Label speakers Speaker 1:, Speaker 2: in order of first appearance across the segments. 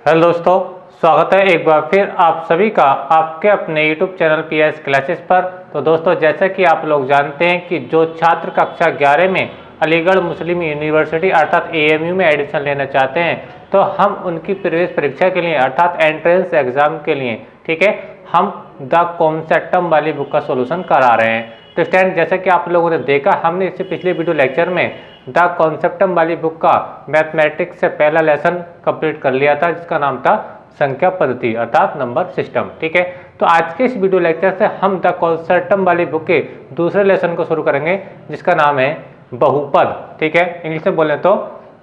Speaker 1: Hello दोस्तों, स्वागत है एक बार फिर आप सभी का आपके अपने YouTube चैनल PS क्लासेस पर। तो दोस्तों, जैसा कि आप लोग जानते हैं कि जो छात्र कक्षा 11 में अलीगढ़ मुस्लिम यूनिवर्सिटी अर्थात AMU में एडमिशन लेना चाहते हैं, तो हम उनकी प्रवेश परीक्षा के लिए अर्थात एंट्रेंस एग्ज़ाम के लिए, ठीक है, हम द कॉन्सेप्टम वाली बुक का सोल्यूशन करा रहे हैं। तो स्टूडेंट, जैसा कि आप लोगों ने देखा, हमने इससे पिछले वीडियो लेक्चर में द कॉन्सेप्टम वाली बुक का मैथमेटिक्स से पहला लेसन कंप्लीट कर लिया था, जिसका नाम था संख्या पद्धति अर्थात नंबर सिस्टम। ठीक है, तो आज के इस वीडियो लेक्चर से हम द कॉन्सेप्टम वाली बुक के दूसरे लेसन को शुरू करेंगे, जिसका नाम है बहुपद। ठीक है, इंग्लिश में बोले तो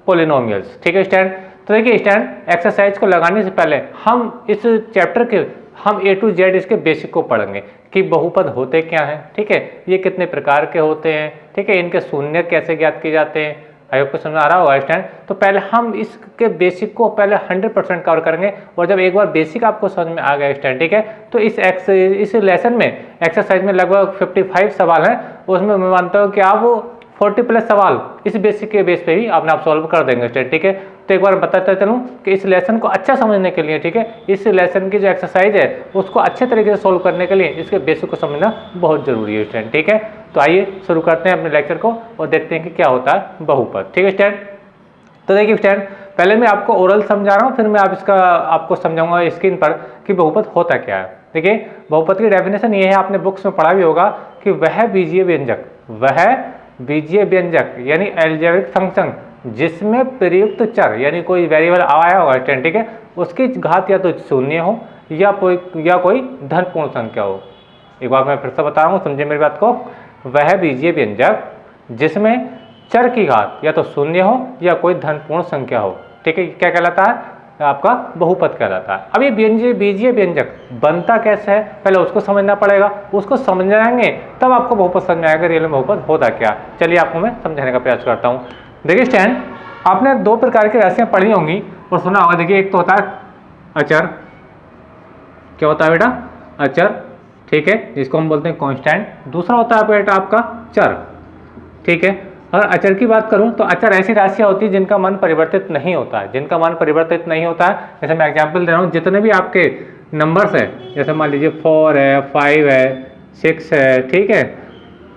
Speaker 1: पोलिनोमियल्स। ठीक है स्टूडेंट, तो देखिए स्टूडेंट, एक्सरसाइज को लगाने से पहले हम इस चैप्टर के हम A to Z इसके बेसिक को पढ़ेंगे कि बहुपद होते क्या हैं, ठीक है, ये कितने प्रकार के होते हैं, ठीक है, इनके शून्य कैसे ज्ञात किए जाते हैं। आई होप को समझ आ रहा होगा स्टूडेंट। तो पहले हम इसके बेसिक को पहले 100% कवर करेंगे, और जब एक बार बेसिक आपको समझ में आ गया स्टूडेंट, ठीक है, तो इस लेसन में एक्सरसाइज में लगभग 55 सवाल हैं, उसमें मैं मानता हूँ कि आप 40+ सवाल इस बेसिक के बेस पे ही अपने आप सॉल्व कर देंगे स्टूडेंट। ठीक है, तो एक बार बताता चलूँ कि इस लेसन को अच्छा समझने के लिए, ठीक है, इस लेसन की जो एक्सरसाइज है उसको अच्छे तरीके से सॉल्व करने के लिए इसके बेसिक को समझना बहुत जरूरी है स्टूडेंट। ठीक है, तो आइए शुरू करते हैं अपने लेक्चर को और देखते हैं कि क्या होता है बहुपद। ठीक है स्टूडेंट, तो देखिए स्टूडेंट, पहले मैं आपको ओरल समझा रहा हूँ, फिर मैं आपको समझाऊंगा स्क्रीन पर कि बहुपद होता क्या है। देखिए, बहुपद की डेफिनेशन ये है, आपने बुक्स में पढ़ा भी होगा कि वह बीजीय व्यंजक यानी अलजेब्रिक फंक्शन जिसमें प्रयुक्त चर यानी कोई वेरिएबल आया होगा स्टूडेंट, ठीक है, उसकी घात या तो शून्य हो या कोई धनपूर्ण संख्या हो। एक बार मैं फिर से बता रहा हूँ, समझे मेरी बात को। वह बीजीय व्यंजक जिसमें चर की घात या तो शून्य हो या कोई धनपूर्ण संख्या हो, ठीक है, क्या कहलाता है? आपका बहुपद कहलाता है। अब ये बीजीय व्यंजक बनता कैसे है, पहले उसको समझना पड़ेगा। उसको समझ जाएंगे तब आपको बहुपद समझ में आएगा रियल में बहुपद होता क्या। चलिए आपको मैं समझाने का प्रयास करता हूँ। देखिए स्टैंड, आपने दो प्रकार की राशियां पढ़ी होंगी और सुना होगा। देखिए, एक तो होता है अचर। क्या होता है बेटा? अचर, ठीक है, जिसको हम बोलते हैं कांस्टेंट। दूसरा होता है बेटा आपका चर। ठीक है, अगर अचर की बात करूं तो अचर ऐसी राशियां होती है जिनका मान परिवर्तित नहीं होता है। जिनका मान परिवर्तित नहीं होता है, जैसे मैं एग्जांपल दे रहा हूं, जितने भी आपके नंबर्स हैं, जैसे मान लीजिए 4 है, 5 है, 6 है, ठीक है,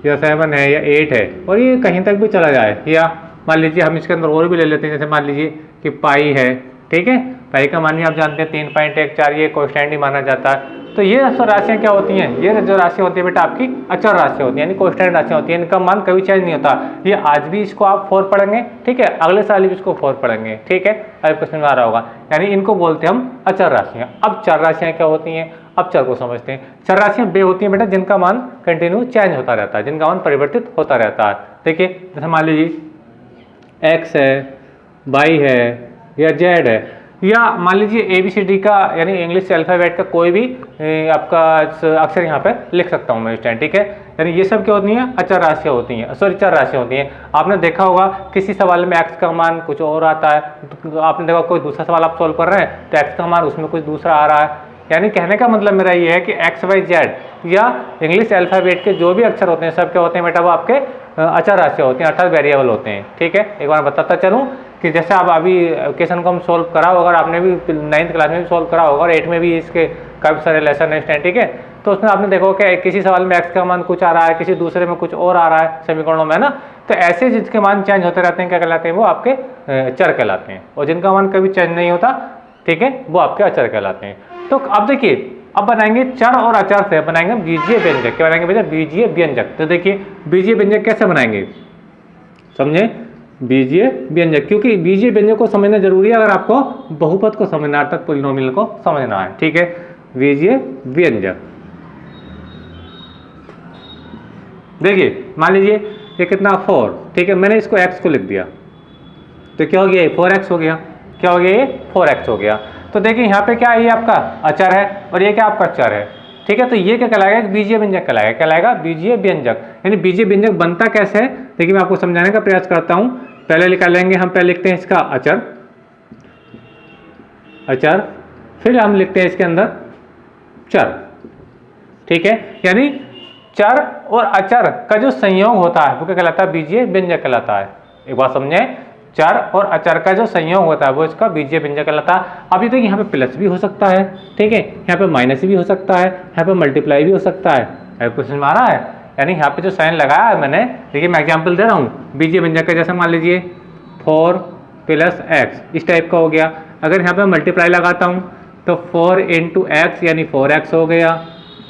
Speaker 1: या 7 है या 8 है, और ये कहीं तक भी चला जाए, या मान लीजिए हम इसके अंदर और भी ले लेते हैं, जैसे मान लीजिए कि पाई है, ठीक है, पाई का मान भी आप जानते हैं 3.14, ये कांस्टेंट ही माना जाता है। तो ये सब राशियां क्या होती हैं? ये जो राशि होती है बेटा आपकी अचर राशि होती है, यानी कांस्टेंट राशि होती है, इनका मान कभी चेंज नहीं होता। ये आज भी इसको आप 4 पढ़ेंगे, ठीक है, अगले साल भी इसको 4 पढ़ेंगे, ठीक है, आपको समझ आ रहा होगा, यानी इनको बोलते हैं हम अचर राशियां। अब चर राशियां क्या होती हैं? अब चर को समझते हैं। चर राशियां वे होती हैं बेटा जिनका मान कंटिन्यू चेंज होता रहता है, जिनका मान परिवर्तित होता रहता है। देखिए, जैसे मान लीजिए x है, y है या z है, या मान लीजिए ABCD का यानी इंग्लिश अल्फाबेट का कोई भी आपका अक्षर यहाँ पे लिख सकता हूँ मैं स्टैंड, ठीक है, यानी ये सब क्या होती हैं? अचर राशियाँ होती हैं, सॉरी चर राशियाँ होती हैं। आपने देखा होगा किसी सवाल में x का मान कुछ और आता है, तो आपने देखा कोई दूसरा सवाल आप सॉल्व कर रहे हैं तो x का मान उसमें कुछ दूसरा आ रहा है। यानी कहने का मतलब मेरा ये है कि x, y, z या इंग्लिश अल्फाबेट के जो भी अक्षर होते हैं सब क्या होते हैं बेटा? वो आपके अचर राशियाँ होती हैं, अर्थात वेरिएबल होते हैं। ठीक है, एक बार बताता चलूँ कि जैसे आप अभी क्वेश्चन को हम सॉल्व करा होगा, अगर आपने भी 9th क्लास में भी सॉल्व करा होगा और 8 में भी इसके काफ़ी सारे लेसन है, ठीक है, तो उसमें आपने देखो कि किसी सवाल में x का मान कुछ आ रहा है, किसी दूसरे में कुछ और आ रहा है समीकरणों में, है ना। तो ऐसे जिसके मान चेंज होते रहते हैं क्या कहलाते हैं? वो आपके चर कहलाते हैं, और जिनका मान कभी चेंज नहीं होता, ठीक है, वो आपके अचर कहलाते हैं। तो अब देखिए, अब बनाएंगे चर और अचर से बनाएंगे बीजीय व्यंजक। क्या बनाएंगे बेटा? बीजीय व्यंजक। तो देखिए, बीजीय व्यंजक कैसे बनाएंगे, समझे? बीजीय व्यंजक, क्योंकि बीजीय व्यंजक को समझना जरूरी है अगर आपको बहुपद को समझना है, अर्थात पोलिनोमियल को समझना है। ठीक है, बीजीय व्यंजक। देखिए, मान लीजिए ये कितना 4, ठीक है, मैंने इसको x को लिख दिया, तो क्या हो गया? 4x हो गया। क्या हो गया? ये 4x हो गया। तो देखिए यहाँ पे क्या है? ये आपका अचर है और ये क्या आपका चर है, ठीक है, तो ये क्या कहलाएगा? बीजीय व्यंजक कहलाएगा बीजीय व्यंजक। यानी बीजीय व्यंजक बनता कैसे है? देखिए, मैं आपको समझाने का प्रयास करता हूँ। पहले निकालेंगे हम, पहले लिखते हैं इसका अचर, फिर हम लिखते हैं इसके अंदर चर, ठीक है, यानी चर और अचर का जो संयोग होता है वो क्या कहलाता है? बीजीय व्यंजक कहलाता है। एक बात समझे, चर और अचर का जो संयोग होता है वो इसका बीजीय व्यंजक कहलाता है। अब ये देखिए यहाँ पे प्लस भी हो सकता है, ठीक है, यहाँ पे माइनस भी हो सकता है, यहाँ पे मल्टीप्लाई भी हो सकता है। क्वेश्चन में आ रहा है, यानी यहाँ पे जो साइन लगाया है मैंने, देखिए मैं एग्जाम्पल दे रहा हूँ बीजीय व्यंजक का, जैसे मान लीजिए 4 + x इस टाइप का हो गया। अगर यहाँ पे मल्टीप्लाई लगाता हूँ तो 4 × x यानी 4x हो गया,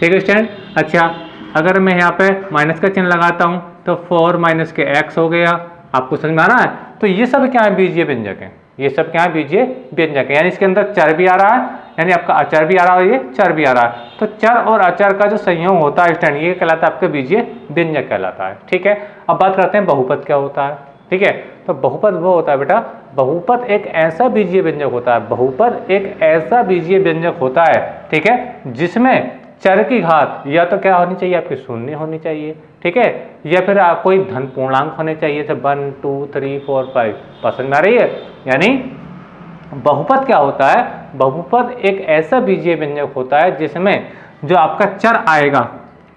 Speaker 1: ठीक है स्टूडेंट। अच्छा, अगर मैं यहाँ पे माइनस का चिन्ह लगाता हूँ तो 4 - के x हो गया। आपको समझ में आ रहा है? तो ये सब क्या है, बीजीय व्यंजक है। ये सब क्या है, बीजीय व्यंजक है। यानी इसके अंदर चर भी आ रहा है, यानी आपका अचर भी आ रहा है और ये चर भी आ रहा है। तो चर और अचर का जो संयोग होता है स्टूडेंट, ये कहलाता है आपका बीजीय व्यंजक कहलाता है, ठीक है। अब बात करते हैं बहुपद क्या होता है, ठीक है। तो बहुपद वो होता है बेटा, बहुपद एक ऐसा बीजीय व्यंजक होता है, बहुपद एक ऐसा बीजीय व्यंजक होता है, ठीक है, जिसमें चर की घात या तो क्या होनी चाहिए, आपकी शून्य होनी चाहिए, ठीक है, या फिर कोई धन पूर्णांक होने चाहिए, जैसे 1 2 3 4 5। पसंद में आ रही है? यानी बहुपद क्या होता है, बहुपद एक ऐसा बीजीय व्यंजक होता है जिसमें जो आपका चर आएगा,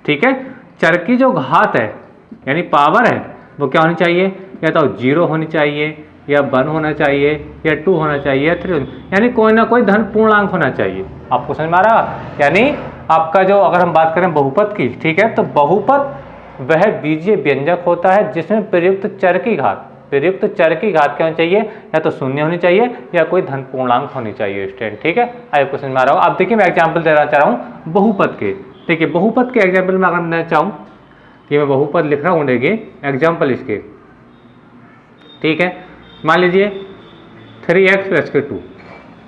Speaker 1: ठीक है, चर की जो घात है यानी पावर है वो क्या होनी चाहिए, या तो 0 होनी चाहिए, या 1 होना चाहिए, या 2 होना चाहिए, या 3, यानी कोई ना कोई धन पूर्णांक होना चाहिए। आपको समझ में आ रहा? यानी आपका जो, अगर हम बात करें बहुपद की, ठीक है, तो बहुपद वह बीजीय व्यंजक होता है जिसमें प्रयुक्त चर की घात, प्रयुक्त चर की घात क्या होनी चाहिए, या तो शून्य होनी चाहिए या कोई धन पूर्णांक होनी चाहिए स्टूडेंट, ठीक है। आई क्वेश्चन में आ रहा हूँ। अब देखिए मैं एग्जाम्पल देना चाह रहा हूँ बहुपद के, देखिए बहुपद के एग्जाम्पल में अगर मैं चाहूँ कि मैं बहुपद लिख रहा हूँ, देखिए एग्जाम्पल इसके, ठीक है, मान लीजिए 3x + 2,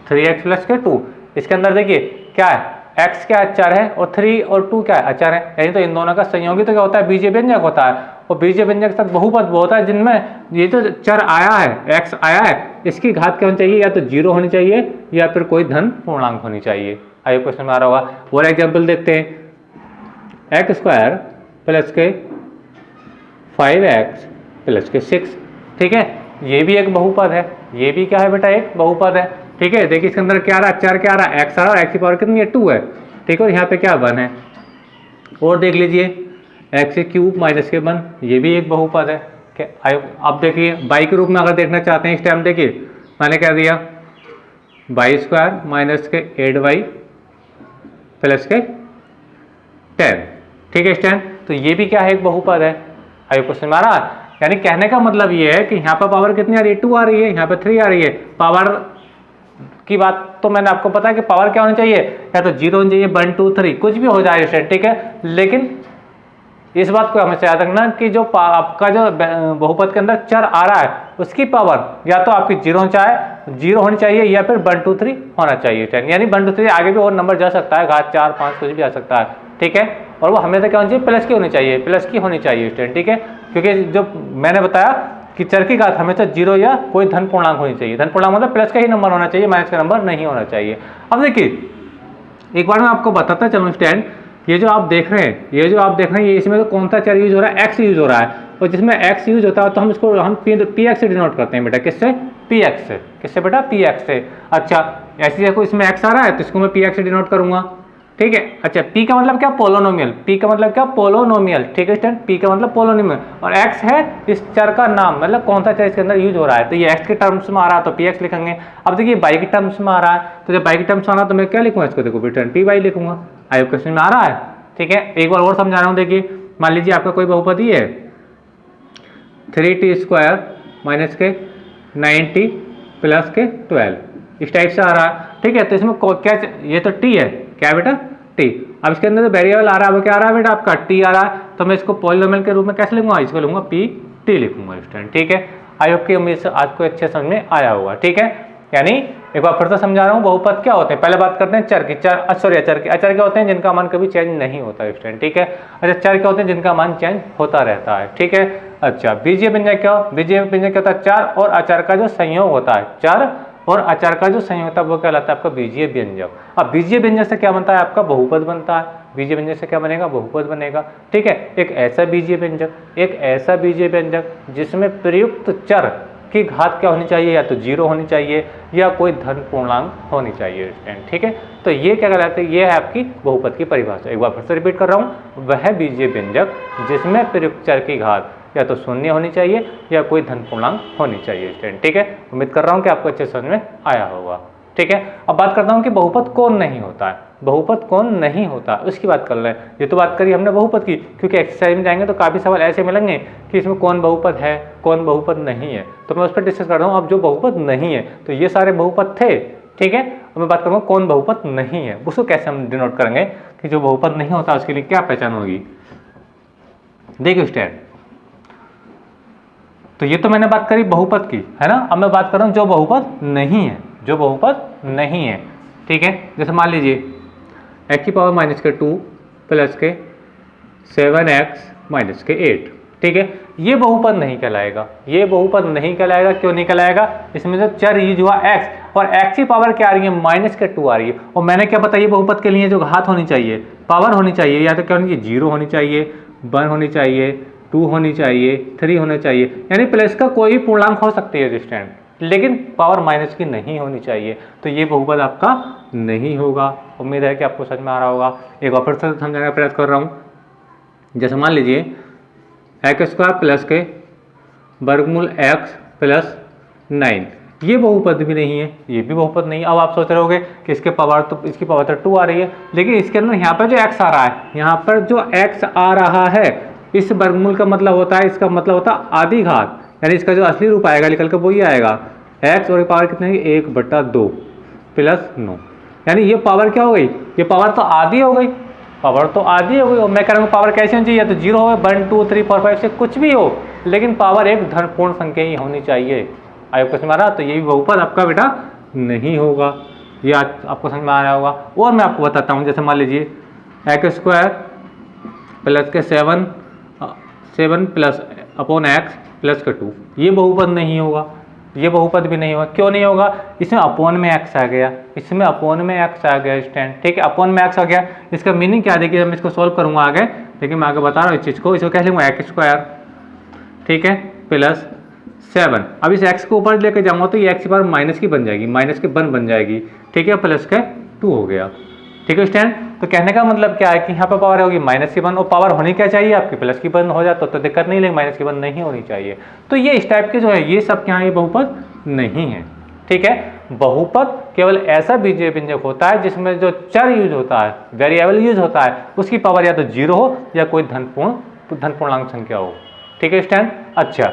Speaker 1: 3x + 2, इसके अंदर देखिए क्या है, x क्या चर है और 3 और 2 क्या है, अचर है। यानी तो इन दोनों का संयोगी तो क्या होता है, बीजीय व्यंजक होता है। और बीजीय व्यंजक के साथ बहुपद वो होता है जिनमें ये जो चर आया है, x आया है, इसकी घात क्या होनी चाहिए, या तो 0 होनी चाहिए या फिर कोई धन पूर्णांक होनी चाहिए। आइए क्वेश्चन में आ रहा होगा। और एग्जाम्पल देखते हैं, x² + 5x + 6, ठीक है, ये भी एक बहुपद है, ये भी क्या है बेटा, एक बहुपद है, ठीक है। देखिए इसके अंदर क्या आ रहा है, चर क्या आ रहा है, x आ रहा है, x की पावर कितनी है, 2 है, ठीक है, और यहाँ पे क्या 1 है। और देख लीजिए x³ - के 1, ये भी एक बहुपद है। अब देखिए y के रूप में अगर देखना चाहते हैं इस टाइम, देखिए मैंने क्या दिया, y² - के 8y + के 10, ठीक है स्टैंड। तो ये भी क्या है, एक बहुपद है। आई क्वेश्चन में आ रहा है? यानी कहने का मतलब ये है कि यहाँ पर पावर कितनी आ रही है, 2 आ रही है, यहाँ पे 3 आ रही है। पावर की बात तो मैंने आपको पता है कि पावर क्या होनी चाहिए, या तो 0 होनी चाहिए, 1 2 3 कुछ भी हो जाए स्टूडेंट, ठीक है। लेकिन इस बात को हमेशा याद रखना कि जो आपका जो बहुपद के अंदर चर आ रहा है उसकी पावर या तो आपकी 0 होनी चाहिए या फिर 1 2 3 होना चाहिए स्टूडेंट। यानी 1 2 3 आगे भी और नंबर जा सकता है, घात 4 5 कुछ भी आ सकता है, ठीक है। और वो हमेशा क्या होनी चाहिए, प्लस की होनी चाहिए, प्लस की होनी चाहिए स्टूडेंट, ठीक है। क्योंकि जो मैंने बताया कि चर की घात हमेशा 0 या कोई धन पूर्णांक होनी चाहिए। धन पूर्णांक मतलब प्लस का ही नंबर होना चाहिए, माइनस का नंबर नहीं होना चाहिए। अब देखिए एक बार मैं आपको बताता चलूँ स्टूडेंट, ये जो आप देख रहे हैं, ये इसमें तो कौन सा चर यूज हो रहा है, x यूज हो रहा है। और जिसमें x यूज होता है तो हम इसको px से डिनोट करते हैं बेटा, किससे, px से, किससे बेटा, px से। अच्छा ऐसे देखो इसमें x आ रहा है तो इसको मैं px से डिनोट करूंगा, ठीक है। अच्छा p का मतलब क्या, पोलोनोमियल, p का मतलब क्या, पोलोनोमियल, ठीक है स्टूडेंट, p का मतलब पोलोनोमियल, और x है इस चर का नाम, मतलब कौन सा चर इसके अंदर यूज हो रहा है। तो ये x के टर्म्स में आ रहा है तो px लिखेंगे। अब देखिए y के टर्म्स में आ रहा है, तो जब y के टर्म्स में आ रहा है तो मैं क्या लिखूंगा, इसको देखो बेटा py लिखूंगा। आई क्वेश्चन में आ रहा है, ठीक है। एक बार और समझा रहा हूँ, देखिए मान लीजिए आपका कोई बहुपदी है 3t² - के 9t + के 12, इस टाइप से आ रहा है, ठीक है। तो इसमें क्या, ये तो t है, क्या है बेटा, t। अब इसके अंदर जो वेरिएबल आ रहा है वो क्या आ रहा है बेटा, आपका t आ रहा है। तो मैं इसको पॉलिनोमियल के रूप में कैसे लिखूंगा, इसको लूंगा pt लिखूंगा स्टूडेंट, ठीक है। आई होप की उम्मीद से आज को अच्छे समझ में आया होगा, ठीक है। यानी एक बार फिर से समझा रहा हूँ, बहुपद क्या होते हैं, पहले बात करते हैं चर की। अचर क्या होते हैं, जिनका मान कभी चेंज नहीं होता स्टूडेंट, ठीक है। अच्छा चर क्या होते हैं, जिनका मान चेंज होता रहता है, ठीक है। अच्छा बीजीय व्यंजक क्या, बीजीय व्यंजक क्या होता है, चर और अचर का जो संयोग होता है, चर और अचर का जो संयोग होता है वो कहलाता है आपका बीजीय व्यंजक। अब बीजीय व्यंजक से क्या बनता है, आपका बहुपद बनता है। बीजीय व्यंजक से क्या बनेगा, बहुपद बनेगा, ठीक है। एक ऐसा बीजीय व्यंजक जिसमें प्रयुक्त चर की घात क्या होनी चाहिए, या तो 0 होनी चाहिए या कोई धन पूर्णांक होनी चाहिए, ठीक है। तो ये क्या कहलाते हैं, ये है आपकी बहुपद की परिभाषा। एक बार फिर से रिपीट कर रहा हूँ, वह बीजीय व्यंजक जिसमें प्रयुक्त चर की घात या तो शून्य होनी चाहिए या कोई धन पूर्णांक होनी चाहिए स्टूडेंट। ठीक है, उम्मीद कर रहा हूँ कि आपको अच्छे समझ में आया होगा। ठीक है, अब बात करता हूँ कि बहुपद कौन नहीं होता है। बहुपद कौन नहीं होता उसकी बात कर रहे हैं। ये तो बात करी हमने बहुपद की, क्योंकि एक्सरसाइज में जाएंगे तो काफ़ी सवाल ऐसे मिलेंगे कि इसमें कौन बहुपद है कौन बहुपद नहीं है, तो मैं उस पर डिस्कस कर रहा हूँ। अब जो बहुपद नहीं है तो ये सारे बहुपद थे। ठीक है, अब मैं बात करूँगा कौन बहुपद नहीं है, उसको कैसे हम डिनोट करेंगे कि जो बहुपद नहीं होता उसके लिए क्या पहचान होगी। देखिए स्टूडेंट, तो ये तो मैंने बात करी बहुपद की, है ना। अब मैं बात कर रहा हूँ जो बहुपद नहीं है, जो बहुपद नहीं है। ठीक है, जैसे मान लीजिए x की पावर माइनस के 2 प्लस के 7x माइनस के 8। ठीक है, ये बहुपद नहीं कहलाएगा, ये बहुपद नहीं कहलाएगा। क्यों नहीं कहलाएगा? इसमें जो चर यूज हुआ x, और x की पावर क्या आ रही है, माइनस के 2 आ रही है। और मैंने क्या बताया, बहुपद के लिए जो घात होनी चाहिए, पावर होनी चाहिए, या तो क्या होनी चाहिए, 0 होनी चाहिए, 1 होनी चाहिए, 2 होनी चाहिए, 3 होना चाहिए, यानी प्लस का कोई पूर्णांक हो सकती है स्टूडेंट, लेकिन पावर माइनस की नहीं होनी चाहिए। तो ये बहुपद आपका नहीं होगा। उम्मीद है कि आपको समझ में आ रहा होगा। एक बार फिर से समझाने का प्रयास कर रहा हूँ। जैसे मान लीजिए x स्क्वायर प्लस के वर्गमूल x प्लस 9, ये बहुपद भी नहीं है, ये भी बहुपद नहीं है। अब आप सोच रहे होगे कि इसके पावर तो इसकी पावर तो 2 आ रही है, लेकिन इसके अंदर यहाँ पर जो x आ रहा है, यहाँ पर जो x आ रहा है, इस वर्गमूल का मतलब होता है, इसका मतलब होता है आधी घात, यानी इसका जो असली रूप आएगा निकल कर वो ही आएगा x और पावर कितने है, 1/2 प्लस 9, यानी ये पावर क्या हो गई, ये पावर तो आधी हो गई, पावर तो आधी हो गई। और मैं कह रहा हूँ पावर कैसे होनी चाहिए, या तो 0 हो, 1 2 3 4 5 से कुछ भी हो, लेकिन पावर एक धनपूर्ण संख्या ही होनी चाहिए। आपको समझ में आ रहा, तो ये भी बहुपद आपका बेटा नहीं होगा। ये आज आपको समझ में आ रहा होगा। और मैं आपको बताता हूँ, जैसे मान लीजिए x स्क्वायर प्लस के 7 प्लस अपॉन x प्लस के 2, ये बहुपद नहीं होगा, ये बहुपद भी नहीं होगा। क्यों नहीं होगा? इसमें अपॉन में x आ गया, इसमें अपॉन में x आ गया स्टैंड। ठीक है, अपॉन में x आ गया, इसका मीनिंग क्या देखिए, मैं इसको सॉल्व करूंगा आगे, लेकिन मैं आगे बता रहा हूँ इस चीज़ को। इसको कह लूँगा x स्क्वायर, ठीक है, प्लस 7। अब इस x को ऊपर लेकर जाऊँगा तो ये x की पावर माइनस की बन जाएगी, माइनस के 1 बन जाएगी। ठीक है, प्लस के 2 हो गया। ठीक है स्टैंड, तो कहने का मतलब क्या है कि यहाँ पर पावर होगी माइनस की 1, और पावर होनी क्या चाहिए आपकी, प्लस की 1 हो जाता तो दिक्कत नहीं, लेकिन माइनस की 1 नहीं होनी चाहिए। तो ये इस टाइप के जो है, ये सब क्या है, ये बहुपद नहीं है। ठीक है, बहुपद केवल ऐसा बीजीय व्यंजक होता है जिसमें जो चर यूज होता है, वेरिएबल यूज होता है, उसकी पावर या तो 0 हो या कोई धनपूर्णांक संख्या हो। ठीक है स्टैंड। अच्छा,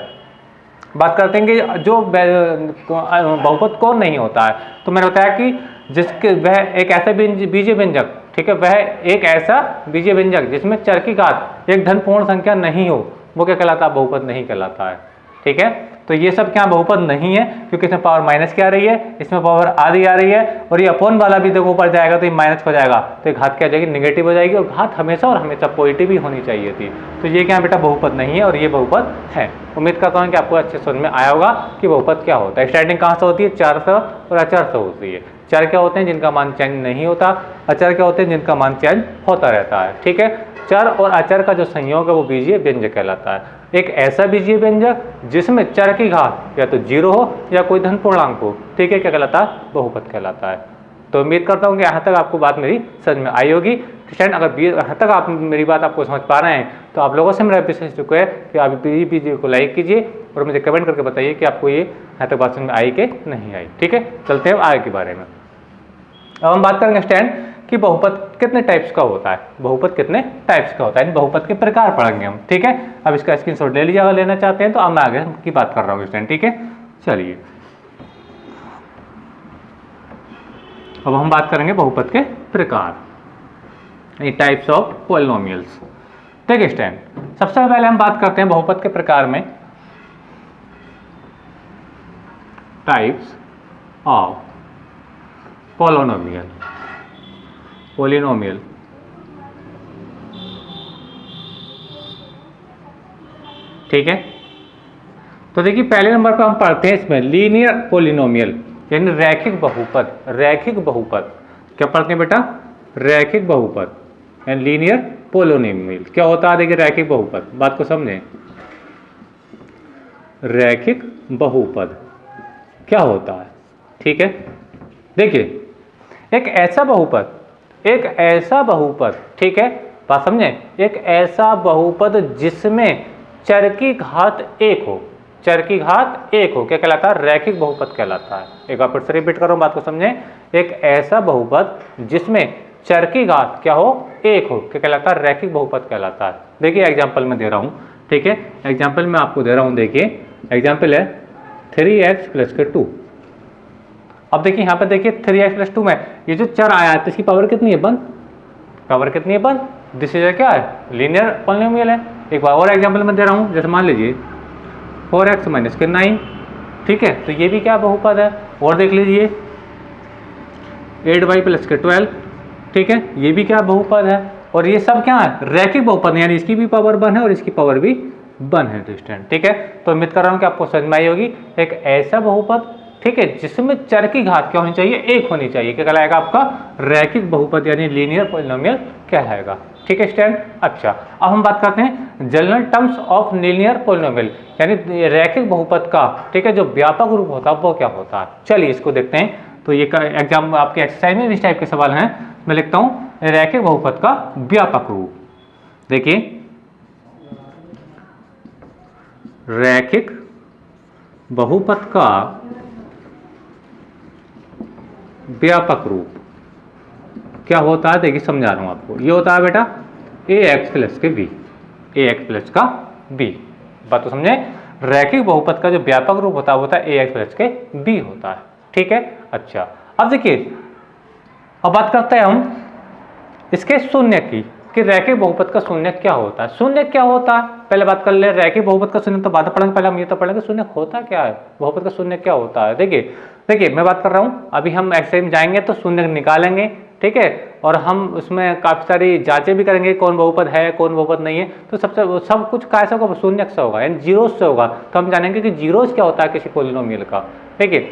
Speaker 1: बात करते हैं कि जो बहुपद कौन नहीं होता है, तो मैंने बताया कि जिसके वह एक ऐसा बीजीय व्यंजक, ठीक है, वह एक ऐसा बीजीय व्यंजक जिसमें चर की घात एक धनपूर्ण संख्या नहीं हो, वो क्या कहलाता है, बहुपद नहीं कहलाता है। ठीक है, तो ये सब क्या बहुपद नहीं है, क्योंकि इसमें पावर माइनस की आ रही है, इसमें पावर आधी आ रही है, और ये अपॉन वाला भी देखो ऊपर जाएगा तो ये माइनस हो जाएगा, तो ये घात क्या जाएगी, नेगेटिव हो जाएगी, और घात हमेशा और हमेशा पॉजिटिव ही होनी चाहिए थी। तो ये क्या बेटा बहुपद नहीं है, और ये बहुपद है। उम्मीद करता हूँ कि आपको अच्छे समझ में आया होगा कि बहुपद क्या होता है। स्टार्टिंग कहाँ से होती है, चर से और अचर से होती है। चर क्या होते हैं, जिनका मान चेंज नहीं होता, अचर क्या होते हैं, जिनका मान चेंज होता रहता है। ठीक है, चर और अचर का जो संयोग है वो बीजीय व्यंजक कहलाता है। एक ऐसा बीजीय व्यंजक जिसमें चर की घात या तो 0 हो या कोई धन पूर्णांक हो, ठीक है, क्या कहलाता है, बहुपद कहलाता है। तो उम्मीद करता हूँ कि यहाँ तक आपको बात मेरी समझ में आई होगी। स्टूडेंट, अगर यहाँ तक आप मेरी बात आपको समझ पा रहे हैं तो आप लोगों से मेरा विशेष रिक्वेस्ट है कि आप वीडियो को लाइक कीजिए और मुझे कमेंट करके बताइए कि आपको ये यहाँ तक बात समझ में आई कि नहीं आई। ठीक है, चलते हैं आगे के बारे में। अब हम बात करेंगे स्टैंड कि बहुपद कितने टाइप्स का होता है, बहुपद कितने टाइप्स का होता है, बहुपद के प्रकार पढ़ेंगे हम। ठीक है, अब इसका स्क्रीनशॉट ले लीजिए अगर लेना चाहते हैं तो। अब मैं आगे की बात कर रहा हूँ स्टैंड। ठीक है, चलिए अब हम बात करेंगे बहुपद के प्रकार, टाइप्स ऑफ पॉलिनोमियल्स। देखिए स्टैंड, सबसे पहले हम बात करते हैं बहुपद के प्रकार में टाइप्स ऑफ पॉलिनोमियल। ठीक है, तो देखिए पहले नंबर पर हम पढ़ते हैं इसमें लीनियर पॉलिनोमियल, यानी रैखिक बहुपद। रैखिक बहुपद क्या पढ़ते हैं बेटा, रैखिक बहुपद यानी लीनियर पॉलिनोमियल। क्या होता है, देखिए रैखिक बहुपद, बात को समझें। रैखिक बहुपद क्या होता है, ठीक है, देखिए एक ऐसा बहुपद, एक ऐसा बहुपद, ठीक है, बात समझें, एक ऐसा बहुपद जिसमें चर की घात 1 हो, चर की घात 1 हो, क्या कहलाता है? रैखिक बहुपद कहलाता है। एक बार फिर से रिपीट कर रहा हूं, बात को समझें। एक ऐसा बहुपद जिसमें चर की घात क्या हो? 1 हो, क्या कहलाता है? रैखिक बहुपद कहलाता है। देखिए एग्जाम्पल में दे रहा हूं, ठीक है, एग्जाम्पल में आपको दे रहा हूं। देखिए एग्जाम्पल है 3x प्लस के 2। अब देखिए यहाँ पर देखिए 3x प्लस 2 में ये जो चर आया है तो इसकी पावर कितनी है? 1। पावर कितनी है? 1। दिस इज क्या है? लीनियर पॉलिनोमियल है। एक बार और एग्जाम्पल में दे रहा हूँ, जैसे मान लीजिए 4x माइनस के 9, ठीक है, तो ये भी क्या बहुपद है। और देख लीजिए 8y प्लस के 12, ठीक है, ये भी क्या बहुपद है। और ये सब क्या है? रैखिक बहुपद, यानी इसकी भी पावर 1 है और इसकी पावर भी 1 है डिस्टेंट, ठीक है। तो उम्मीद कर रहा हूँ कि आपको समझ में आई होगी। एक ऐसा बहुपद, ठीक है, जिसमें चर की घात क्या होनी चाहिए? 1 होनी चाहिए, क्या कहलाएगा? आपका रैखिक बहुपद यानी लीनियर पॉलिनोमियल कहलाएगा, ठीक है स्टूडेंट। अच्छा, अब हम बात करते हैं general terms of linear polynomial, यानी रैखिक बहुपद का, ठीक है, जो व्यापक रूप होता है वो क्या होता है। चलिए इसको देखते हैं। तो ये एग्जाम आपके एक्सरसाइज में इस टाइप के सवाल हैं। मैं लिखता हूँ रैखिक बहुपद का व्यापक रूप। देखिए रैखिक बहुपद का व्यापक रूप क्या होता है? देखिए समझा रहा हूं आपको। ये होता है बेटा ax प्लस के b, ax प्लस का b। बात तो समझे। रैखिक बहुपद का जो व्यापक रूप होता है वो होता है ax प्लस के b होता है, ठीक है। अच्छा, अब देखिए, अब बात करते हैं हम इसके शून्य की, कि रैखिक बहुपद का शून्य क्या होता है। शून्य क्या होता है पहले बात कर ले। रैखिक बहुपद का शून्य तो बाद में पढ़ेंगे, पहले हम ये तो पढ़ेंगे शून्य होता क्या है, बहुपद का शून्य क्या होता है। देखिए मैं बात कर रहा हूँ, अभी हम एक्सरसाइज में जाएंगे तो शून्य निकालेंगे, ठीक है, और हम उसमें काफी सारी जांचें भी करेंगे, कौन बहुपद है कौन बहुपद नहीं है। तो सब कुछ कैसे होगा? शून्य से होगा, यानी जीरोज से होगा। तो हम जानेंगे कि जीरोज क्या होता है किसी पोलिनोमियल का। ठीक है,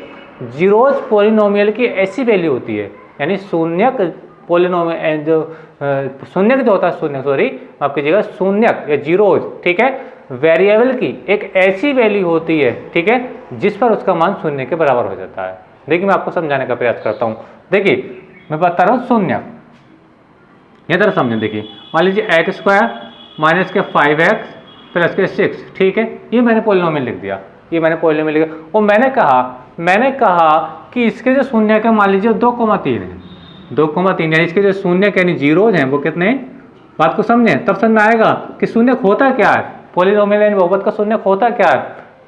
Speaker 1: जीरोज पोलिनोमियल की ऐसी वैल्यू होती है, यानी शून्यक पोलिनोमियल जो शून्यक जो होता है, शून्य सॉरी माफ कीजिएगा, शून्यक या जीरोज, ठीक है, वेरिएबल की एक ऐसी वैल्यू होती है, ठीक है, जिस पर उसका मान शून्य के बराबर हो जाता है। देखिए मैं आपको समझाने का प्रयास करता हूँ। देखिए मैं बता रहा हूँ शून्य, ये तरह समझे। देखिए मान लीजिए एक्स स्क्वायर माइनस के 5x प्लस के 6, ठीक है, ये मैंने पोलिनोमियल लिख दिया, ये मैंने पोलिनोमियल लिखा। और मैंने कहा कि इसके जो शून्य के मान लीजिए 2,3 है, 2,3, यानी इसके जो शून्य यानी जीरोज हैं वो कितने हैं? बात को समझें, तब समझ में आएगा कि शून्य होता क्या है, पोलिनोमियल यानी बहुपद का शून्य होता क्या है।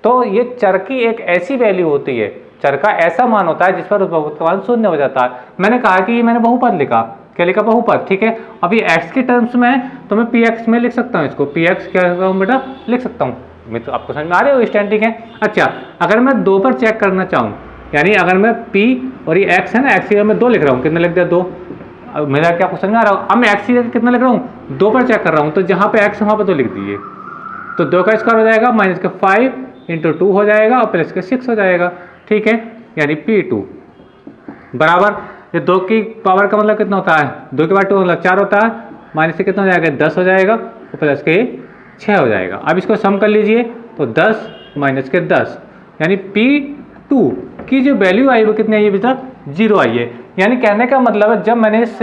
Speaker 1: तो ये चर की एक ऐसी वैल्यू होती है, चर का ऐसा मान होता है जिस पर उस बहुपद का मान शून्य हो जाता है। मैंने कहा कि ये मैंने बहुपद लिखा, क्या लिखा? बहुपद, ठीक है। अभी x के टर्म्स में तो मैं px में लिख सकता हूँ इसको, px क्या बेटा लिख सकता हूँ। मैं तो आपको समझ में आ रही हो स्टैंड, ठीक है। अच्छा, अगर मैं 2 पर चेक करना चाहूँ, यानी अगर मैं p और ये x है ना, x की मैं 2 लिख रहा हूँ, कितना लिख दिया? 2। अब मेरा क्या आपको समझ में आ रहा है? अब मैं x की कितना लिख रहा हूँ? 2 पर चेक कर रहा हूँ, तो जहाँ पे x है वहाँ पर 2 लिख दीजिए, तो 2 का स्क्वायर हो जाएगा माइनस के 5 इंटू 2 हो जाएगा और प्लस के 6 हो जाएगा, ठीक है, यानी p2 बराबर, ये 2 की पावर का मतलब कितना होता है? 2 के बाद 2 मतलब 4 होता है, माइनस से कितना हो जाएगा? 10 हो जाएगा और प्लस के 6 हो जाएगा। अब इसको सम कर लीजिए, तो 10 माइनस के 10 यानी p2 की जो वैल्यू आई वो कितनी आई है बेटा? 0 आई है। यानी कहने का मतलब है जब मैंने इस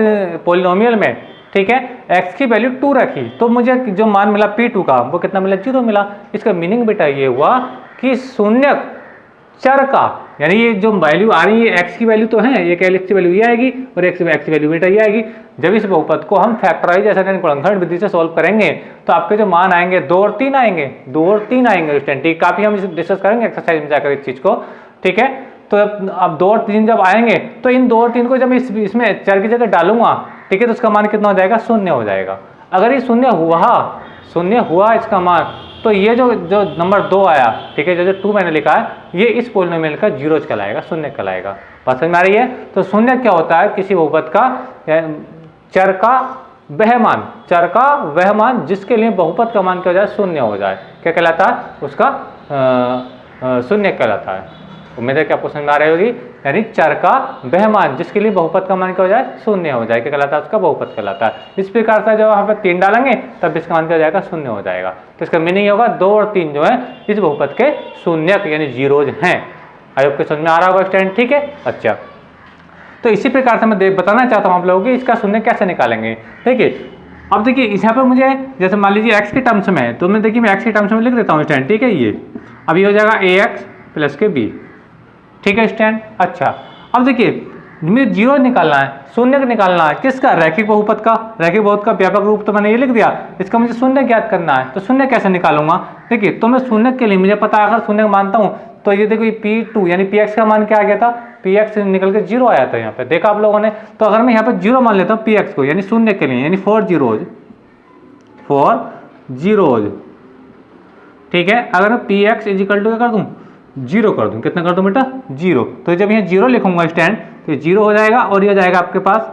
Speaker 1: पोलिनोमियल में, ठीक है, x की वैल्यू 2 रखी तो मुझे जो मान मिला p2 का वो कितना मिला? 0 मिला। इसका मीनिंग बेटा ये हुआ कि शून्यक चर का, यानी ये जो वैल्यू आ रही है x की वैल्यू तो है, एक x की वैल्यू ये आएगी और x की वैल्यू बेटा ये आएगी। जब इस बहुपद को हम फैक्टराइज ऐसा गुणनखंड विधि से सॉल्व करेंगे तो आपके जो मान आएंगे 2 और 3 आएंगे, 2 और 3 आएंगे स्टूडेंट, ठीक। काफी हम डिस्कस करेंगे एक्सरसाइज में जाकर इस चीज को, ठीक है। तो अब 2 और 3 जब आएंगे तो इन 2 और 3 को जब इसमें चर की जगह डालूंगा, ठीक है, तो उसका मान कितना हो जाएगा? 0 हो जाएगा। अगर ये शून्य हुआ इसका मान, तो ये जो नंबर 2 आया, ठीक है, जो 2 मैंने लिखा है, ये इस पोलिनोमियल का जीरोज कहलाएगा, शून्य कहलाएगा। बात समझ में आ रही है? तो शून्य क्या होता है? किसी बहुपद का चर का वह मान जिसके लिए बहुपद का मान क्या हो जाए? शून्य हो जाए, क्या कहलाता है? उसका शून्य कहलाता है। उम्मीद है कि आपको समझ में आ रही होगी। यानी चर का वह मान जिसके लिए बहुपद का मान क्या हो जाए? शून्य हो जाए, क्या कहलाता है? उसका बहुपद कहलाता है। इस प्रकार से जब वहाँ पर 3 डालेंगे तब इसका मान क्या हो जाएगा? शून्य हो जाएगा। तो इसका मीनिंग होगा 2 और 3 जो है इस बहुपद के शून्यक यानी जीरोज हैं। आई होप के समझ में आ रहा होगा स्टूडेंट, ठीक है। अच्छा, तो इसी प्रकार से मैं बताना चाहता हूँ आप लोगों को इसका शून्य कैसे निकालेंगे। देखिए अब देखिए इस यहाँ पर मुझे जैसे मान लीजिए x के टर्म्स में है, तो मैं देखिए मैं x के टर्म्स में लिख देता हूँ स्टैंड, ठीक है। ये अब ये हो जाएगा ax प्लस के b, ठीक है स्टैंड। अच्छा अब देखिए मुझे जीरो निकालना है, शून्य निकालना है, किसका? रैखिक बहुपद का। रैखिक बहुपद का व्यापक रूप तो मैंने ये लिख दिया, इसका मुझे शून्य ज्ञात करना है। तो शून्य कैसे निकालूंगा? देखिए तो मैं शून्य के लिए मुझे पता है, अगर शून्य मानता हूँ तो ये देखो P2 यानी Px का मान क्या आ गया था? Px निकल के जीरो आया था यहाँ पे, देखा आप लोगों ने। तो अगर मैं यहाँ पे जीरो मान लेता हूँ Px को, यानी शून्य के लिए, यानी 4 जीरोज, ठीक है। अगर मैं Px इजिकल टू क्या कर दूँ? जीरो कर दूँ। कितना कर दूँ बेटा? जीरो। तो जब यहाँ जीरो लिखूंगा स्टैंड तो जीरो हो जाएगा और ये हो जाएगा आपके पास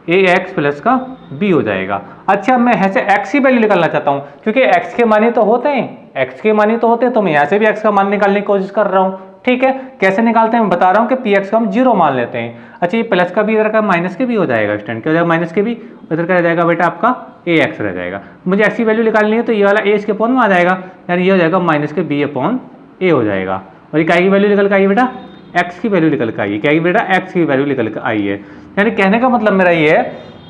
Speaker 1: ax प्लस का b हो जाएगा। अच्छा मैं यहाँ से x की वैल्यू निकालना चाहता हूँ, क्योंकि x के मान ही तो होते हैं, x के मान ही तो होते हैं, तो मैं यहाँ से भी x का मान निकालने की कोशिश कर रहा हूँ, ठीक है। कैसे निकालते हैं मैं बता रहा हूँ कि px को हम जीरो मान लेते हैं। अच्छा ये प्लस का भी इधर का माइनस के भी हो जाएगा स्टैंड, क्या हो जाएगा? माइनस के भी, इधर का रह जाएगा बेटा आपका ax रह जाएगा। मुझे x की वैल्यू निकालनी है तो ये वाला a इसके अपॉन में आ जाएगा, यानी ये हो जाएगा माइनस के b अपॉन a हो जाएगा। और ये क्या की वैल्यू निकल के आई बेटा? x की वैल्यू निकल के आई है। क्या बेटा? x की वैल्यू निकल के आई है। यानी कहने का मतलब मेरा ये है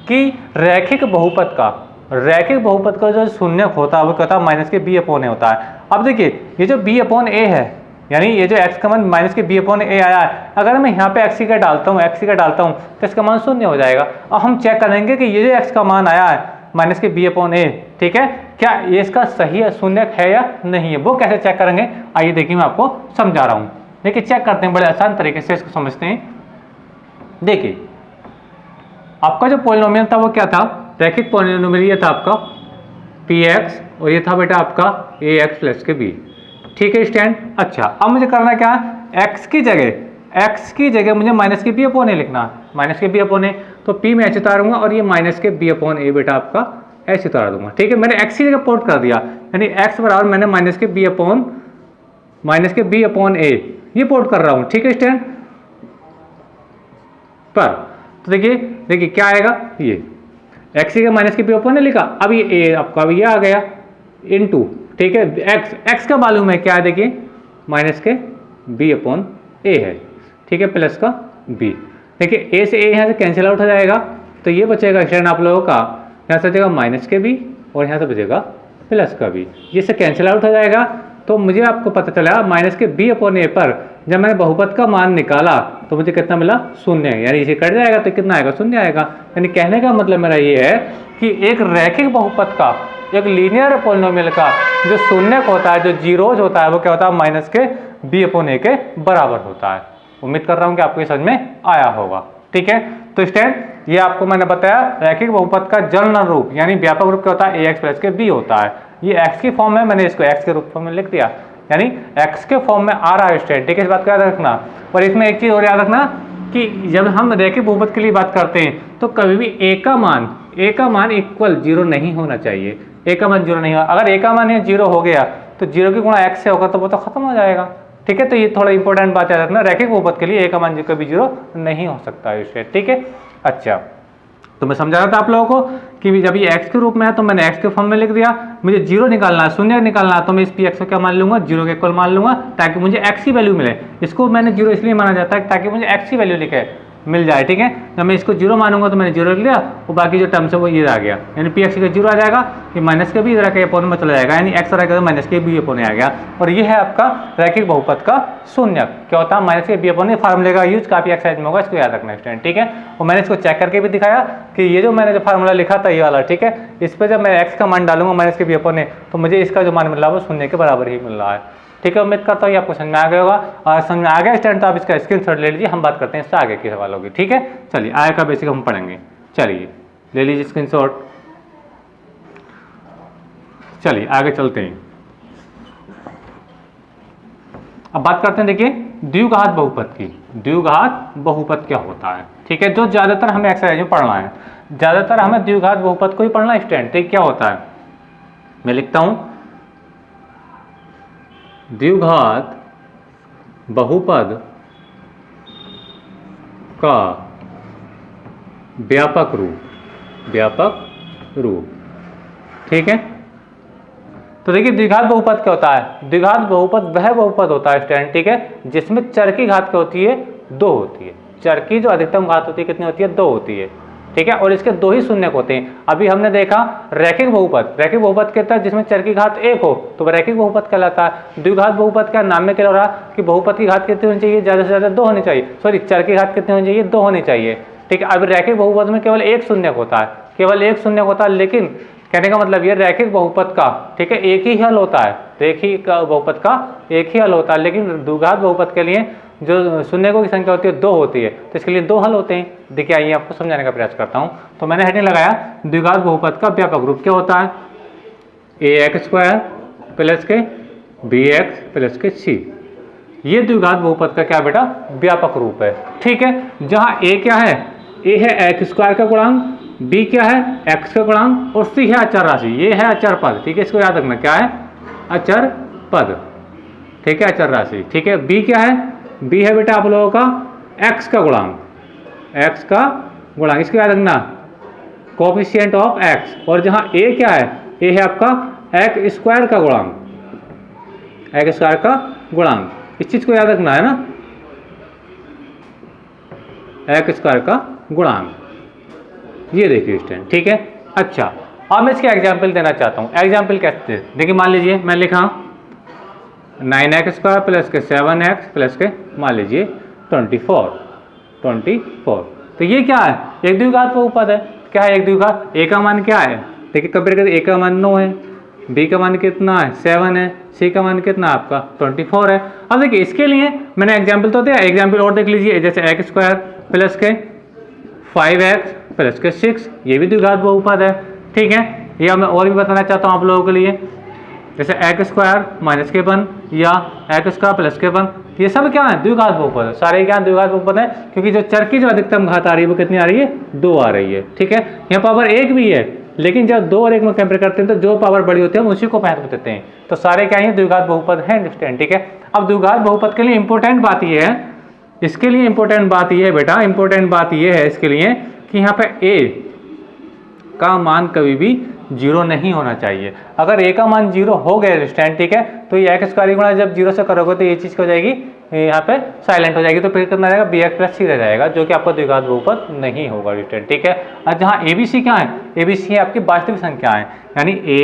Speaker 1: कि रैखिक बहुपद का जो शून्य होता है वो कहता है माइनस के b अपॉन a होता है। अब देखिए ये जो b अपॉन a है, यानी ये जो x का मान माइनस के b अपॉन a आया है, अगर मैं यहाँ पे x का डालता हूँ तो इसका मान शून्य हो जाएगा। अब हम चेक करेंगे कि ये जो x का मान आया है माइनस के b अपॉन a, ठीक है, क्या ये इसका सही है, शून्य है या नहीं है। वो कैसे चेक करेंगे आइए देखिए मैं आपको समझा रहा हूँ। देखिए चेक करते हैं, बड़े आसान तरीके से इसको समझते हैं। देखिए आपका जो पॉलिनोमियल था वो क्या था? रैखिक पॉलिनोमियल ये था आपका px और ये था बेटा आपका ax प्लस के b, ठीक है स्टैंड। अच्छा अब मुझे करना क्या है? x की जगह मुझे माइनस के b अपॉन a लिखना है, माइनस के b अपॉन a। तो p में ऐसे उतारूंगा और ये माइनस के b अपॉन a बेटा आपका ऐसे उतार दूंगा, ठीक है। मैंने x की जगह पुट कर दिया, यानी x बराबर मैंने माइनस के b अपॉन a ये पुट कर रहा हूँ, ठीक है स्टैंड। पर तो देखिए क्या आएगा? ये x की जगह माइनस के b अपॉन a लिखा, अब ये a आपका अब ये आ गया इनटू, ठीक है। x का मालूम है क्या है? देखिए माइनस के b अपॉन a है, ठीक है, प्लस का b। देखिए a से a यहाँ से कैंसिल आउट हो जाएगा, तो ये बचेगा स्टैंड आप लोगों का, यहाँ से बचेगा माइनस के b और यहाँ से बचेगा प्लस का b। ये से कैंसिल आउट हो जाएगा, तो मुझे आपको पता चला माइनस के b अपॉन a पर जब मैंने बहुपद का मान निकाला तो मुझे कितना मिला? शून्य। यानी इसे कट जाएगा तो कितना आएगा? शून्य आएगा। यानी कहने का मतलब मेरा ये है कि एक रैखिक बहुपद का, एक लीनियर पॉलिनोमियल का जो शून्य होता है, जो जीरोज होता है, वो क्या होता है? माइनस के b अपॉन a के बराबर होता है। उम्मीद कर रहा हूँ कि आपको ये समझ में आया होगा, ठीक है। तो स्टैंड ये आपको मैंने बताया रैखिक बहुपद का जनरल रूप यानी व्यापक रूप क्या होता है? ax प्लस के b होता है। ये x की फॉर्म में, मैंने इसको x के रूप में लिख दिया, यानी x के फॉर्म में आ रहा है स्टैंड, ठीक है। इस बात को याद रखना। और इसमें एक चीज़ और याद रखना कि जब हम रैखिक बहुपद के लिए बात करते हैं तो कभी भी a का मान इक्वल जीरो नहीं होना चाहिए। a का मान जीरो नहीं होगा। अगर a का मान ये जीरो हो गया तो जीरो की गुणा x से होगा तो वो तो खत्म हो जाएगा, ठीक है। तो ये थोड़ा इंपॉर्टेंट बात याद रखना, रैखिक बहुपद के लिए a का मान कभी जीरो नहीं हो सकता है, ठीक है। अच्छा तो मैं समझा रहा था आप लोगों को कि जब ये x के रूप में है तो मैंने x के फॉर्म में लिख दिया। मुझे जीरो निकालना है, शून्य निकालना है, तो मैं इस px को क्या मान लूंगा? जीरो के इक्वल मान लूंगा, ताकि मुझे x की वैल्यू मिले। इसको मैंने जीरो इसलिए माना जाता है ताकि मुझे x की वैल्यू मिल जाए, ठीक है। जब मैं इसको जीरो मानूंगा तो मैंने जीरो लिख लिया, और बाकी जो टर्म्स है वो ये आ गया, यानी px का जीरो आ जाएगा, ये माइनस के भी इधर के अपॉन में चला जाएगा, यानी x रहेगा तो माइनस के बी अपॉन आ गया। और ये है आपका रैखिक बहुपद का शून्य। क्या होता है? माइनस के बी अपॉन फार्मूले का यूज काफी एक्सरसाइज में होगा, इसको याद रखना स्टूडेंट, ठीक है। और मैंने इसको चेक करके भी दिखाया कि ये जो मैंने जो फार्मूला लिखा था ये वाला, ठीक है, इस पर जब मैं x का मान डालूंगा माइनस के बी अपॉन तो मुझे इसका जो मान मिल रहा है वो शून्य के बराबर ही मिल रहा है, ठीक है। उम्मीद करता हूँ ये आपको समझ में आ गया होगा, और समझ में आ गया स्टूडेंट तो आप इसका स्क्रीनशॉट ले लीजिए। हम बात करते हैं इससे आगे के सवालों की, ठीक है। चलिए आगे का बेसिक हम पढ़ेंगे, चलिए ले लीजिए स्क्रीनशॉट। चलिए आगे चलते हैं, अब बात करते हैं देखिए द्विघात बहुपद की। द्विघात बहुपद क्या होता है, ठीक है, जो ज्यादातर हमें एक्सरसाइज में पढ़ना है, ज्यादातर हमें द्विघात बहुपद को ही पढ़ना है स्टूडेंट, ठीक। क्या होता है? मैं लिखता हूं द्विघात बहुपद का व्यापक रूप, ठीक है। तो देखिए द्विघात बहुपद क्या होता है? द्विघात बहुपद वह बहुपद होता है स्टूडेंट, ठीक है, जिसमें चर की घात क्या होती है? 2 होती है। चर की जो अधिकतम घात होती है कितनी होती है? 2 होती है, ठीक है, और इसके दो ही शून्यक होते हैं। अभी हमने देखा रैखिक बहुपद कहता है जिसमें चर की घात 1 हो तो वह रैखिक बहुपद कहलाता है। द्विघात बहुपद का नाम में क्या हो रहा कि बहुपद की घात कितनी होनी चाहिए, ज़्यादा से ज़्यादा 2 होनी चाहिए, सॉरी चर की घात कितनी होनी चाहिए, 2 होनी चाहिए, ठीक है। अब रैखिक बहुपद में केवल एक शून्यक होता है, केवल एक शून्यक होता है, लेकिन कहने का मतलब ये रैखिक बहुपद का, ठीक है, एक ही हल होता है, रैखिक बहुपद का एक ही हल होता है, लेकिन द्विघात बहुपद के लिए जो शून्यकों की संख्या होती है 2 होती है, तो इसके लिए 2 हल होते हैं। देखिए आइए आपको समझाने का प्रयास करता हूँ। तो मैंने हेडिंग लगाया द्विघात बहुपद का व्यापक रूप क्या होता है, ax² प्लस के bx प्लस के c, ये द्विघात बहुपद का क्या बेटा व्यापक रूप है, ठीक है। जहाँ a क्या है, a है x² का गुणांक, b क्या है x का गुणांक और c है अचर राशि, ये है अचर पद, ठीक है, इसको याद रखना क्या है अचर पद, ठीक है, अचर राशि, ठीक है। b क्या है, b है बेटा आप लोगों का x का गुणांक, x का गुणांक, इसको याद रखना कोएफिशिएंट ऑफ x, और जहाँ a क्या है, a है आपका x² का गुणांक, x² का गुणांक, इस चीज को याद रखना है ना, x² का गुणांक, ये देखिए स्टूडेंट, ठीक है। अच्छा अब मैं इसके एग्जाम्पल देना चाहता हूँ। एग्जाम्पल कैसे, देखिए मान लीजिए मैं लिखा 9x² प्लस के 7x प्लस के मान लीजिए 24, तो ये क्या है, एक द्विघात बहुपद है। क्या है एक द्विघात, a का मान क्या है, देखिए कंपेयर करते, a का मान 9 है, b का मान कितना है 7 है, c का मान कितना आपका 24 है। अब देखिए इसके लिए मैंने एग्जाम्पल तो दिया, एग्जाम्पल और देख लीजिए, जैसे x² प्लस के 5x प्लस के 6, ये भी द्विघात बहुपद है, ठीक है। ये मैं और भी बताना चाहता हूँ आप लोगों के लिए, जैसे x² माइनस के 1 या x² प्लस के 1, ये सब क्या है द्विघात बहुपद है, सारे क्या द्विघात बहुपद है, क्योंकि जो चर की जो अधिकतम घात आ रही है वो कितनी आ रही है 2 आ रही है, ठीक है। यहाँ पावर 1 भी है, लेकिन जब 2 और 1 में कंपेयर करते हैं तो जो पावर बड़ी होती है हम उसी को महत्व देते हैं, तो सारे क्या है द्विघात बहुपद है, अंडरस्टैंड, ठीक है। अब द्विघात बहुपद के लिए इंपॉर्टेंट बात ये है, इसके लिए इंपॉर्टेंट बात ये है बेटा, इंपॉर्टेंट बात ये है इसके लिए कि यहाँ पे a का मान कभी भी 0 नहीं होना चाहिए। अगर a का मान 0 हो गया स्टैंड, ठीक है, तो ये x² गुणा जब 0 से करोगे तो ये चीज़ हो जाएगी यहाँ पे साइलेंट हो जाएगी, तो फिर कितना रहेगा bx प्लस c रह जाएगा, जो कि आपका द्विघात बहुपद नहीं होगा स्टैंड, ठीक है। और जहाँ abc क्या है, abc है आपकी वास्तविक संख्या है, यानी a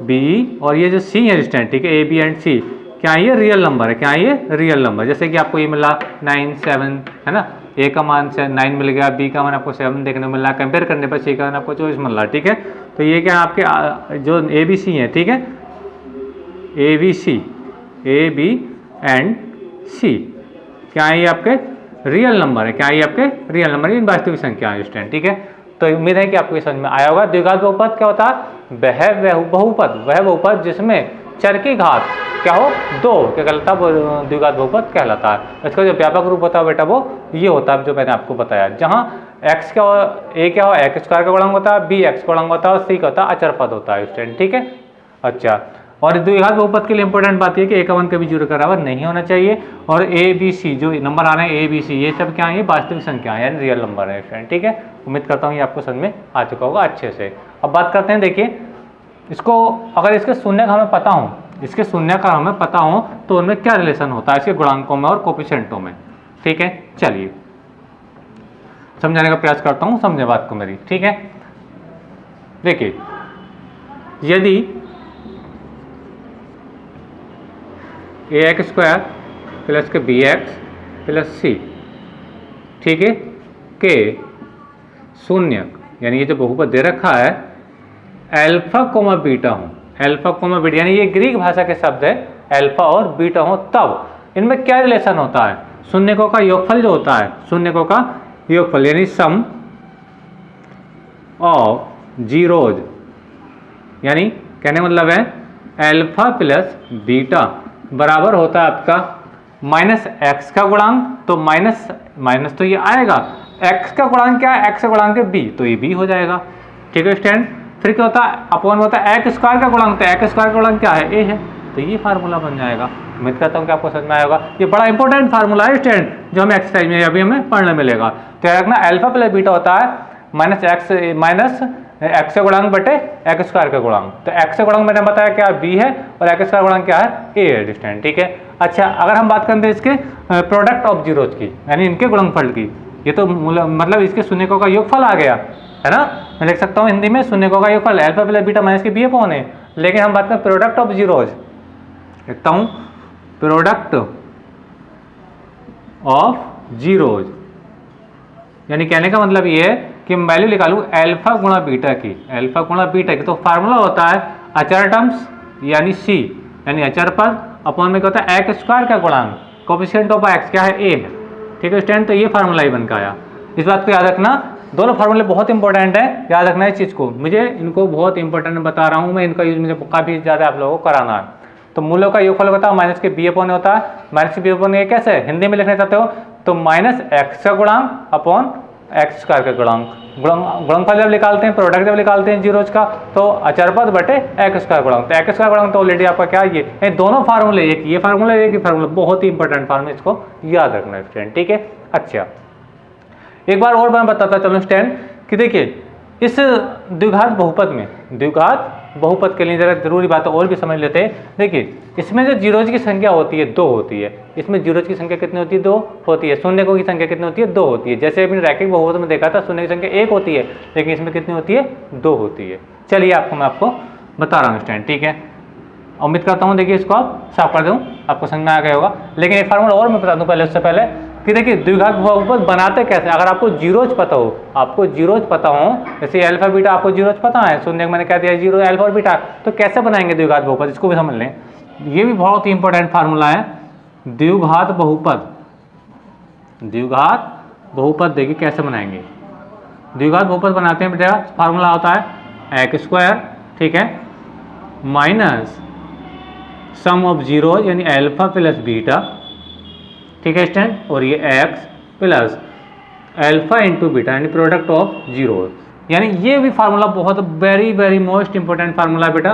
Speaker 1: b और ये जो c है स्टैंड, ठीक है, a b एंड c क्या ये रियल नंबर है, क्या ये रियल नंबर, जैसे कि आपको ये मिला 9 7 है ना, a का मान 9 मिल गया, b का मान आपको 7 देखने को मिल रहा है, कंपेयर करने पर c का मान आपको 24 मिल रहा है, ठीक है। तो ये क्या आपके जो ए बी सी है, ठीक है, A B C, A B and C क्या है ये आपके रियल नंबर है, क्या है ये आपके रियल नंबर, इन वास्तविक संख्या है स्टूडेंट, ठीक है। तो उम्मीद है कि आपको ये समझ में आया होगा। द्विघात बहुपद क्या होता है, वह बहुपद जिसमें चर की घात क्या हो 2 क्या कहलाता है, द्विघात बहुपद कहलाता है। इसका जो व्यापक रूप होता है बेटा वो ये होता है जो मैंने आपको बताया, जहाँ x क्या हो, a क्या हो x² का गुणांक होता है, b x का गुणांक होता है और c का होता है अचर पद होता है स्टूडेंट, ठीक है। अच्छा, और द्विघात बहुपद के लिए इंपॉर्टेंट बात यह कि a का मान कभी 0 के बराबर नहीं होना चाहिए, और a b c जो नंबर आ रहे हैं a b c ये सब क्या है, वास्तविक संख्या है यानी रियल नंबर है स्टूडेंट, ठीक है। उम्मीद करता हूँ ये आपको समझ में आ चुका होगा अच्छे से। अब बात करते हैं, देखिए इसको अगर इसके शून्यक हमें पता हो, इसके शून्यक हमें पता हो तो उनमें क्या रिलेशन होता है इसके गुणांकों में और कोफिशिएंटों में, ठीक है। चलिए समझाने का प्रयास करता हूँ, समझे बात को मेरी, ठीक है। देखिए यदि ax² प्लस के bx प्लस c, ठीक है, के शून्यक यानी ये जो बहुपद दे रखा है अल्फा कोमा बीटा हो, अल्फा कोमा बीटा यानी ये ग्रीक भाषा के शब्द है, अल्फा और बीटा हो, तब इनमें क्या रिलेशन होता है, शून्यकों का योगफल जो होता है, शून्यकों का योगफल यानी सम ऑफ जीरोज, यानी कहने मतलब है अल्फा प्लस बीटा बराबर होता है आपका माइनस एक्स का गुणांक, तो माइनस तो ये आएगा, एक्स का गुणांक क्या है, एक्स का गुणांक है बी, तो ये बी हो जाएगा, ठीक है स्टूडेंट। फिर क्या होता है, अपॉन होता है x² का गुणांक, तो x² का गुणांक क्या है, a है, तो ये फार्मूला बन जाएगा। उम्मीद करता हूँ कि आपको समझ में आएगा, ये बड़ा इंपॉर्टेंट फार्मूला है स्टूडेंट जो हमें एक्सरसाइज में अभी हमें पढ़ने मिलेगा। तो याद रखना अल्फा प्लस बीटा होता है माइनस एक्स का गुणांक बटे x² का गुणांक, तो x का गुणांक मैंने बताया क्या b है और x का गुणांक क्या है a है स्टूडेंट, ठीक है। अच्छा, अगर हम बात करते हैं इसके प्रोडक्ट ऑफ जीरोज की यानी इनके गुणनफल की, ये तो मतलब इसके शून्यकों का योगफल आ गया है ना। मैं लिख सकता हूँ हिंदी में शून्यकों का योगफल अल्फा प्लस बीटा माइनस के बी अपॉन ए। लेकिन हम बात करें प्रोडक्ट ऑफ जीरोज, लिखता हूँ प्रोडक्ट ऑफ जीरोज, यानी कहने का मतलब ये है कि मैं वैल्यू निकालूं अल्फा गुणा बीटा की, अल्फा गुणा बीटा की। तो फार्मूला होता है अचर टर्म्स यानी सी, यानी अचर पद अपॉन में क्या होता है एक्स स्क्वायर का गुणांक, कोएफिशिएंट ऑफ एक्स क्या है ए है। ठीक है स्टूडेंट, तो ये फार्मूला ही बन के आया। इस बात को याद रखना, दोनों फार्मूले बहुत इंपॉर्टेंट है, याद रखना इस चीज़ को। मुझे इनको बहुत इंपॉर्टेंट बता रहा हूँ मैं, इनका यूज मुझे काफ़ी ज़्यादा आप लोगों को कराना है। तो मूलों का योगफल होता है माइनस के बी अपॉन होता है, माइनस के बी अपॉन ए कैसे हिंदी में लिखना चाहते हो तो माइनस एक्स का गुणांक अपॉन एक्स स्क्वायर का गुणांक। गुणनफल जब निकालते हैं, प्रोडक्ट जब निकालते हैं जीरोज का, तो अचर पद बटे एक्स स्क्वायर गुणांक। तो एक्स स्क्वायर गुणांक तो ऑलरेडी आपका क्या ये दोनों फार्मूले, एक ये फार्मूला एक ही फार्मूला, बहुत ही इंपॉर्टेंट फार्मूला, इसको याद रखना स्टूडेंट। ठीक है, अच्छा एक बार और मैं बताता चलो स्टूडेंट कि देखिए इस द्विघात बहुपद में, द्विघात बहुपद के लिए जरा जरूरी बात और भी समझ लेते हैं। देखिए इसमें जो जीरोज की संख्या होती है 2 होती है, इसमें जीरोज की संख्या कितनी होती है 2 होती है, शून्यकों की संख्या कितनी होती है 2 होती है। जैसे अभी रैखिक बहुपद में देखा था शून्य की संख्या 1 होती है, लेकिन इसमें कितनी होती है 2 होती है। चलिए मैं आपको बता रहा हूँ स्टूडेंट। ठीक है, उम्मीद करता हूँ देखिए इसको आप साफ कर दूँ, आपको समझ में आ गया होगा। लेकिन एक फार्मूला और मैं बता दूँ पहले, उससे पहले कि देखिए द्विघात बहुपद बनाते कैसे। अगर आपको जीरोज पता हो, आपको जीरोज पता हो, जैसे अल्फा बीटा आपको जीरोज पता है, शून्य मैंने कह दिया जीरो अल्फा और बीटा, तो कैसे बनाएंगे द्विघात बहुपद, इसको भी समझ लें। ये भी बहुत ही इंपॉर्टेंट फार्मूला है द्विघात बहुपद। द्विघात बहुपद देखिए कैसे बनाएंगे। द्विघात बहुपद बनाते हैं बेटा, फार्मूला होता है एक्स स्क्वायर, ठीक है, माइनस सम ऑफ जीरोज यानी अल्फा प्लस बीटा, ठीक है स्टूडेंट, और ये x plus alpha into beta यानी प्रोडक्ट ऑफ जीरोज। यानी ये भी फार्मूला बहुत very very most important formula बेटा।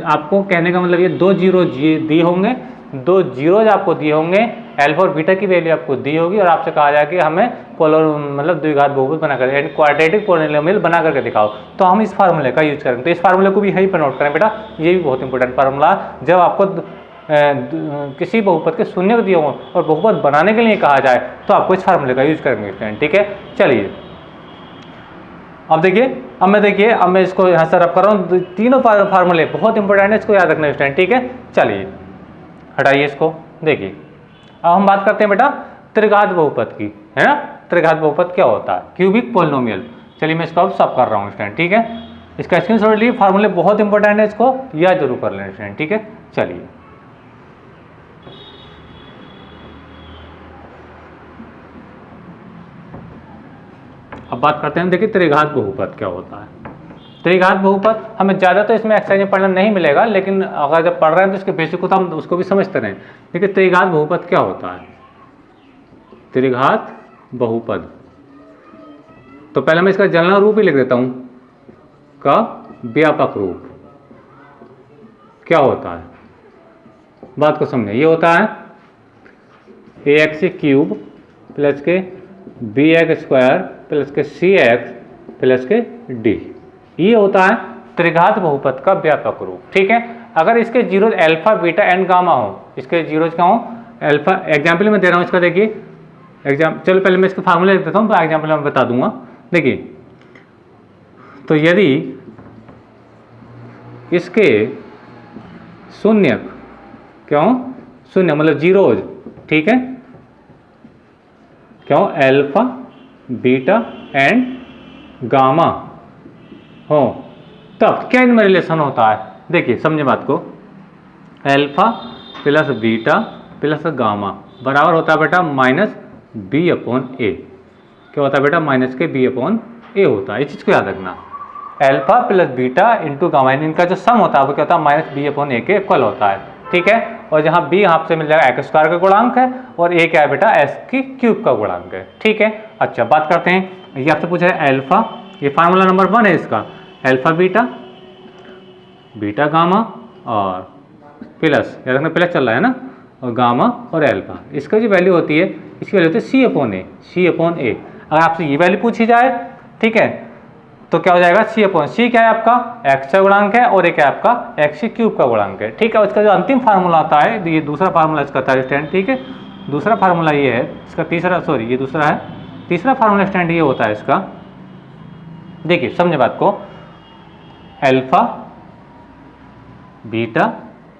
Speaker 1: आपको कहने का मतलब ये 2 जीरो दिए होंगे, 2 जीरोज आपको दिए होंगे, अल्फा और बीटा की वैल्यू आपको दी होगी, और आपसे कहा जाए कि हमें पोलर मतलब द्विघात बहुपद बनाकर यानी क्वाड्रेटिक पोलिनोमियल बना करके दिखाओ, तो हम इस फार्मूले का यूज करेंगे। तो इस फार्मूले को भी यहीं पर नोट करें बेटा, ये भी बहुत इंपॉर्टेंट फार्मूला। जब आपको किसी बहुपद के शून्य दिए हों और बहुपद बनाने के लिए कहा जाए तो आपको इस फार्मूले का यूज करेंगे स्टूडेंट। ठीक है, चलिए अब देखिए, अब मैं इसको यहाँ से रब कर रहा हूँ। तीनों फार्मूले बहुत इंपॉर्टेंट है, इसको याद रखना स्टूडेंट। ठीक है, चलिए हटाइए इसको। देखिए अब हम बात करते हैं बेटा त्रिघात बहुपद की, है ना। त्रिघात बहुपद क्या होता है, क्यूबिक पोलिनोमियल। चलिए मैं इसको अब सब कर रहा हूँ स्टूडेंट। ठीक है, इसका स्क्रीनशॉट लिए, फार्मूले बहुत इंपॉर्टेंट है, इसको याद जरूर कर लेना स्टूडेंट। ठीक है, चलिए अब बात करते हैं। देखिए त्रिघात बहुपद क्या होता है। त्रिघात बहुपद हमें ज़्यादा तो इसमें एक्सरसाइज में पढ़ना नहीं मिलेगा, लेकिन अगर जब पढ़ रहे हैं तो इसके बेसिक को तो हम उसको भी समझते रहें। देखिए त्रिघात बहुपद क्या होता है। त्रिघात बहुपद, तो पहले मैं इसका जनरल रूप ही लिख देता हूँ, का व्यापक रूप क्या होता है, बात को समझे। ये होता है ax क्यूब प्लस के bx स्क्वायर प्लस के cx प्लस के d, ये होता है त्रिघात बहुपद का व्यापक रूप। ठीक है, अगर इसके zeros alpha beta and gamma हो, इसके जीरोज क्या हो अल्फा, एग्जाम्पल में दे रहा हूँ इसका। देखिए चलो पहले मैं इसका फार्मूला लिख देता हूँ, एग्जाम्पल में बता दूंगा। देखिए तो यदि इसके शून्य क्यों शून्य मतलब जीरोज, ठीक है, क्यों अल्फा बीटा एंड गामा हो, तब क्या इनमें रिलेशन होता है। देखिए समझे बात को, alpha plus beta plus gamma बराबर होता है बेटा माइनस बी अपॉन ए। क्या होता है बेटा, माइनस के बी अपॉन ए होता है। इस चीज़ को याद रखना, alpha plus beta into gamma, इनका जो सम होता है वो क्या होता है माइनस बी अपॉन ए के इक्वल होता है। ठीक है, और जहाँ बी आपसे मिल जाएगा एक्स स्क्वायर का गुणांक है, और ए क्या है बेटा एस की क्यूब का गुणांक है। ठीक है, अच्छा बात करते हैं, ये आपसे पूछा है अल्फा, ये फार्मूला नंबर 1 है इसका, अल्फा बीटा बीटा गामा और प्लस, याद रखना प्लस चल रहा है ना, और गामा और अल्फा, इसका जो वैल्यू होती है, इसकी वैल्यू होती है सी अपॉन ए, सी अपॉन ए। अगर आपसे ये वैल्यू पूछी जाए, ठीक है, तो क्या हो जाएगा सी अपॉन सी, क्या है आपका एक्स का गुणांक है, और एक है आपका एक्स क्यूब का गुणांक है। ठीक है, उसका जो अंतिम फार्मूला आता है, ये दूसरा फार्मूला इसका था स्टैंड। ठीक है, दूसरा फार्मूला ये है, इसका तीसरा, सॉरी ये दूसरा है, तीसरा फार्मूला स्टैंड ये होता है इसका, देखिए समझे बात को, अल्फा बीटा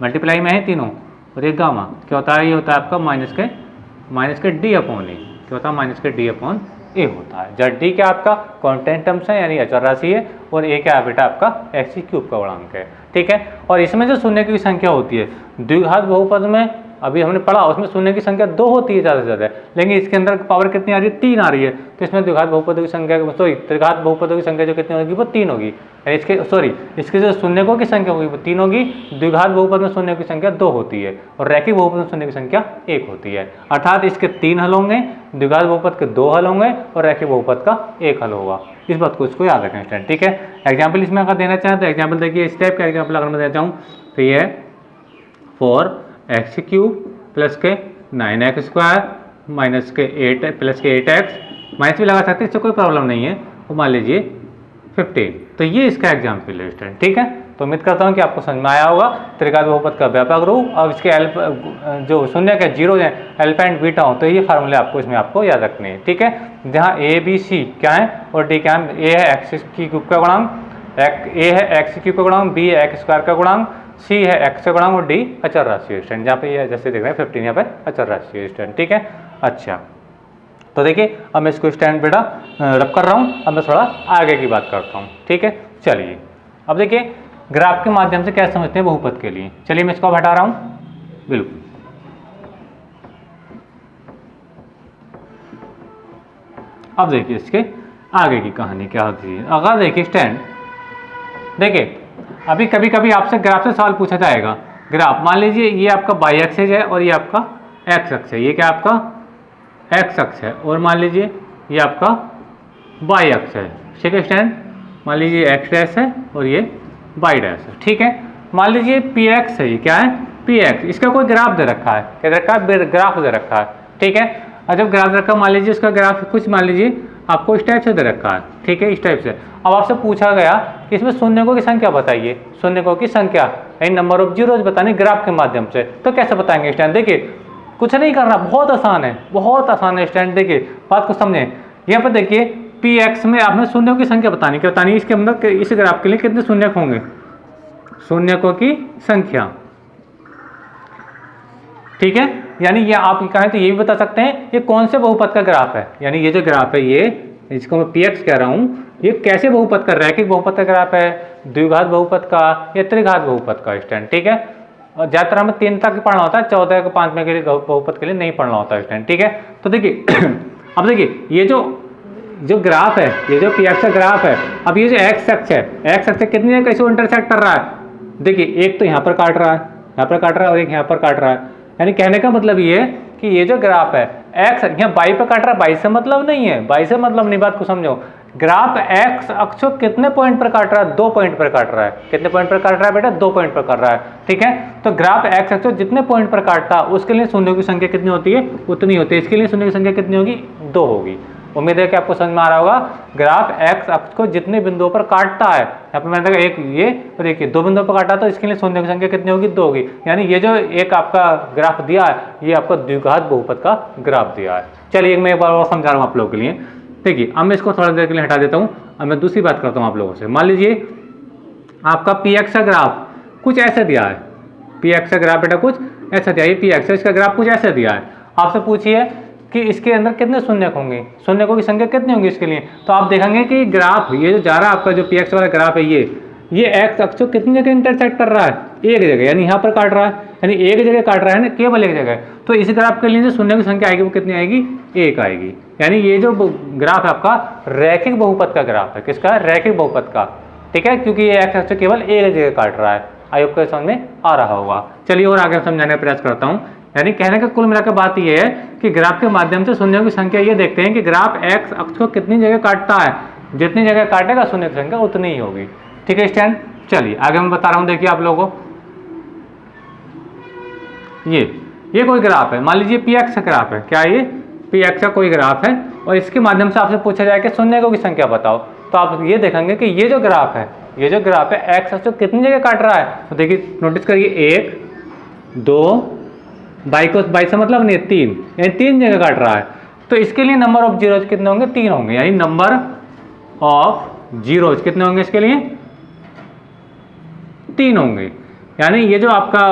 Speaker 1: मल्टीप्लाई में है तीनों और एक गामा, क्या होता है, ये होता है आपका माइनस के डी अपॉन ए, क्या होता है माइनस के डी अपॉन ए होता है, जब डी क्या आपका कांस्टेंट टर्म्स है यानी अचर राशि है और ए क्या है बेटा आपका एक्स क्यूब का गुणांक है, ठीक है। और इसमें जो शून्य की संख्या होती है द्विघात बहुपद में, अभी हमने पढ़ा उसमें शून्य की संख्या 2 होती है ज़्यादा से ज़्यादा, लेकिन इसके अंदर पावर कितनी आ रही है, 3 आ रही है, तो इसमें द्विघात बहुपदों की संख्या सॉरी त्रिघात बहुपदों की संख्या जो कितनी होगी वो 3 होगी, यानी इसके जो शून्यकों की संख्या होगी वो 3 होगी, द्विघात बहुपद में शून्य की संख्या 2 होती है और रैखिक बहुपद में शून्य की संख्या 1 होती है, अर्थात इसके 3 हल होंगे, द्विघात बहुपद के 2 हल होंगे और रैखिक बहुपद का 1 हल होगा। इस बात को इसको याद रखें स्टूडेंट, ठीक है। एग्जाम्पल इसमें अगर देना चाहें तो एग्जाम्पल देखिए, इस टाइप का एग्जाम्पल अगर मैं देता हूँ तो ये है 4x³ प्लस के 9x² माइनस के 8 प्लस के 8x, माइनस भी लगा सकते हैं, इससे कोई प्रॉब्लम नहीं है, वो मान लीजिए 15। तो ये इसका एग्जाम्पल है स्टूडेंट, ठीक है। तो उम्मीद करता हूँ कि आपको समझ में आया होगा त्रिघात बहुपद का व्यापक रूप, अब इसके जो शून्य के जीरो हैं अल्फा एंड बीटा हो, तो ये फार्मूले आपको इसमें आपको याद रखने हैं, ठीक है। जहाँ ए बी सी क्या है और डी क्या है, ए है एक्स क्यूब का गुणांक, ए है एक्स क्यूब का गुणांक, बी है एक्स स्क्वायर का गुणांक, सी है एक्स का गुणांक और डी अचर राशि है स्टूडेंट, जहाँ पे ये जैसे देख रहे हैं 15 यहाँ पे अचर राशि है स्टूडेंट, ठीक है। अच्छा तो देखिए अब मैं इसको स्टैंड बेटा रब कर रहा हूँ, अब मैं थोड़ा आगे की बात करता हूँ, ठीक है। चलिए अब देखिए ग्राफ के माध्यम से क्या समझते हैं बहुपद के लिए, चलिए मैं इसको हटा रहा हूँ, बिल्कुल। अब देखिए इसके आगे की कहानी क्या होती है। अगर देखिए स्टैंड, देखिए अभी कभी कभी आपसे ग्राफ से सवाल पूछा जाएगा, ग्राफ मान लीजिए ये आपका वाई एक्सिस है और ये आपका एक्स अक्ष है, ये क्या आपका एक्स अक्ष है और मान लीजिए ये आपका वाई अक्ष है, ठीक है स्टैंड। मान लीजिए एक्स डैश है और ये वाई डैश है, ठीक है। मान लीजिए पी एक्स है, ये क्या है पी एक्स, इसका कोई ग्राफ दे रखा है, क्या दे रखा है, ग्राफ दे रखा है, ठीक है। और जब ग्राफ रखा मान लीजिए इसका ग्राफ कुछ मान लीजिए आपको इस टाइप से दे रखा है, ठीक है, इस टाइप से। अब आपसे पूछा गया कि इसमें शून्यकों की संख्या बताइए, शून्यकों की संख्या यानी नंबर ऑफ जीरोज बतानी ग्राफ के माध्यम से, तो कैसे बताएंगे स्टैंड। देखिए कुछ नहीं करना, बहुत आसान है, बहुत आसान है स्टैंड। देखिए बात को समझें, यहाँ पर देखिए पी एक्स में आपने शून्यों की संख्या बतानी, क्या बतानी, इसके अंदर इस ग्राफ के लिए कितने शून्यक होंगे, शून्यकों की संख्या, ठीक है। यानी ये आप कहें तो ये भी बता सकते हैं ये कौन से बहुपद का ग्राफ है, यानी ये जो ग्राफ है ये जिसको मैं पी एक्स कह रहा हूँ, ये कैसे बहुपद का, रैखिक बहुपद का ग्राफ है, द्विघात बहुपद का या त्रिघात बहुपद का स्टैंड, ठीक है। और ज़्यादातर हमें 3 तक पढ़ना होता है, 14 के 5 में के लिए बहुपद के लिए नहीं पढ़ना होता है स्टैंड, ठीक है। तो देखिए अब देखिए ये जो ग्राफ है, ये जो पी एक्स का ग्राफ है, अब ये जो एक्स अक्ष है, एक्स अक्ष कितनी जगह कैसे इंटरसेक्ट कर रहा है, देखिए एक तो यहाँ पर काट रहा है, यहाँ पर काट रहा है और एक यहाँ पर काट रहा है, यानी कहने का मतलब ये है कि ये जो ग्राफ है एक्स यहाँ बाई पर काट रहा है, बाई से मतलब नहीं है, बाई से मतलब नहीं, बात को समझो। ग्राफ एक्स अक्ष कितने पॉइंट पर काट रहा है, 2 पॉइंट पर काट रहा है, कितने पॉइंट पर काट रहा है बेटा, 2 पॉइंट पर काट रहा है, ठीक है। तो ग्राफ एक्स अक्ष जितने पॉइंट पर काटता है उसके लिए शून्यों की संख्या कितनी होती है, उतनी होती है, इसके लिए शून्यों की संख्या कितनी होगी, 2 होगी। उम्मीद है कि आपको समझ में आ रहा होगा। ग्राफ एक्स अक्ष को जितने बिंदुओं पर काटता है, यहाँ पर मैंने देखा एक ये और एक 2 बिंदुओं पर काटा, तो इसके लिए शून्य की संख्या कितनी होगी, 2 होगी। यानी ये जो एक आपका ग्राफ दिया है ये आपका द्विघात बहुपद का ग्राफ दिया है। चलिए मैं एक बार और समझा रहा हूँ आप लोगों के लिए। देखिए अब मैं इसको थोड़ा देर के लिए हटा देता हूँ, अब मैं दूसरी बात करता हूँ आप लोगों से। मान लीजिए आपका पी एक्स का ग्राफ कुछ ऐसे दिया है, पी एक्स का ग्राफ बेटा कुछ ऐसा दिया है, पी एक्स इसका ग्राफ कुछ ऐसे दिया है। आपसे पूछिए कि इसके अंदर कितने शून्यक होंगे, शून्यकों की संख्या कितनी होगी इसके लिए, तो आप देखेंगे कि ग्राफ ये जो जा रहा है आपका जो पी एक्स वाला ग्राफ है ये एक्स अक्ष को कितनी जगह इंटरसेक्ट कर रहा है, एक जगह, यानी यहाँ पर काट रहा है, यानी एक जगह काट रहा है ना, केवल एक जगह। तो इस ग्राफ के लिए जो शून्य की संख्या आएगी वो कितनी आएगी, 1 आएगी। यानी ये जो ग्राफ है आपका रैखिक बहुपद का ग्राफ है, किसका, रैखिक बहुपद का, ठीक है, क्योंकि ये एक्स अक्ष केवल एक जगह काट रहा है। आई होप को समझ में आ रहा होगा। चलिए और आगे समझाने का प्रयास करता हूँ। यानी कहने का कुल मिलाकर बात यह है कि ग्राफ के माध्यम से शून्यों की संख्या ये देखते हैं कि ग्राफ एक्स अक्ष को कितनी जगह काटता है, जितनी जगह काटेगा शून्य की संख्या उतनी ही होगी, ठीक है स्टैंड। चलिए आगे मैं बता रहा हूँ, देखिए आप लोगों को ये कोई ग्राफ है, मान लीजिए पी एक्स का ग्राफ है, क्या ये पी एक्स का कोई ग्राफ है और इसके माध्यम से आपसे पूछा जाए कि शून्यकों की संख्या बताओ, तो आप ये देखेंगे कि ये जो ग्राफ है एक्स अक्ष को कितनी जगह काट रहा है। तो देखिए नोटिस करिए 1 2 बाई से मतलब नहीं 3, यानी 3 जगह काट रहा है। तो इसके लिए नंबर ऑफ जीरोज कितने होंगे? 3 होंगे, यानी नंबर ऑफ जीरोज कितने होंगे इसके लिए? 3 होंगे। यानी ये जो आपका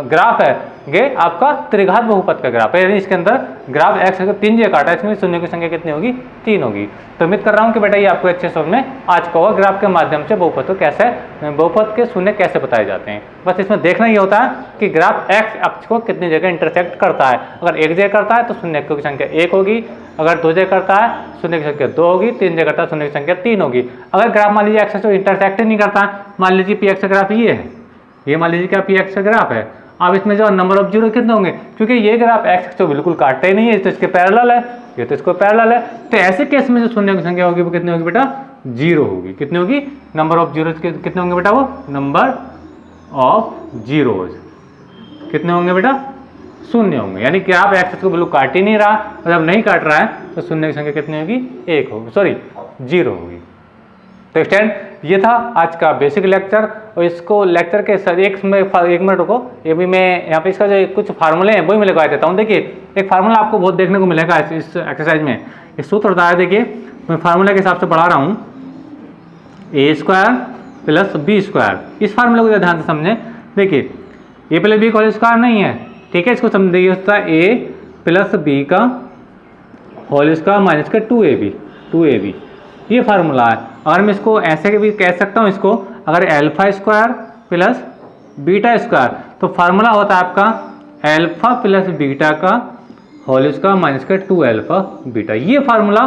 Speaker 1: ग्राफ है ये आपका त्रिघात बहुपद का ग्राफ है, यानी इसके अंदर ग्राफ एक्स अगर 3 जगह काटा है, इसमें शून्य की संख्या कितनी होगी? 3 होगी। तो उम्मीद कर रहा हूँ कि बेटा ये आपको अच्छे समझ में आ चुका होगा ग्राफ के माध्यम से बहुपद को कैसे, बहुपद के शून्य कैसे बताए जाते हैं। बस इसमें देखना ही होता है कि ग्राफ एक्स अक्ष को कितनी जगह इंटरसेक्ट करता है। अगर एक जगह करता है तो शून्य की संख्या 1 होगी, अगर 2 जगह करता है शून्य की संख्या 2 होगी, 3 जगह करता है शून्य की संख्या 3 होगी। अगर ग्राफ मान लीजिए एक्स तो इंटरसेक्ट ही नहीं करता है, मान लीजिए पी एक्स का ग्राफ ये है, ये मान लीजिए क्या पी एक्स का ग्राफ है। अब इसमें जो नंबर ऑफ जीरो कितने होंगे? क्योंकि ये ग्राफ एक्स तो बिल्कुल काटते ही नहीं है, तो इसके पैरेलल है, ये तो इसको पैरेलल है। तो ऐसे केस में जो शून्य की संख्या होगी वो कितनी होगी बेटा? 0 होगी। कितनी होगी? नंबर ऑफ जीरोज कितने होंगे बेटा? वो नंबर ऑफ जीरोज कितने होंगे बेटा? 0 होंगे। यानी कि आप एक्स को बिल्कुल काट ही नहीं रहा, और जब नहीं काट रहा है तो शून्य की संख्या कितनी होगी? 1 होगी, सॉरी 0 होगी। तो स्टूडेंट ये था आज का बेसिक लेक्चर, और इसको लेक्चर के सर एक मिनट रुको, ये भी मैं यहाँ पे इसका जो कुछ फार्मूले हैं वही मैं लगा देता हूँ। देखिए एक फार्मूला आपको बहुत देखने को मिलेगा इस एक्सरसाइज में। इस सूत्र होता है, देखिए मैं फार्मूला के हिसाब से पढ़ा रहा हूँ, a² + b²। इस फार्मूले को ध्यान से समझें। देखिए a + b होल स्क्वायर नहीं है, ठीक है, इसको समझ देखिए, होता है a + b का होल स्क्वायर माइनस का 2ab ये फार्मूला है। अगर मैं इसको ऐसे भी कह सकता हूँ, इसको अगर α² + β², तो फार्मूला होता है आपका α + बीटा का होल स्क्वायर माइनस का 2α बीटा। ये फार्मूला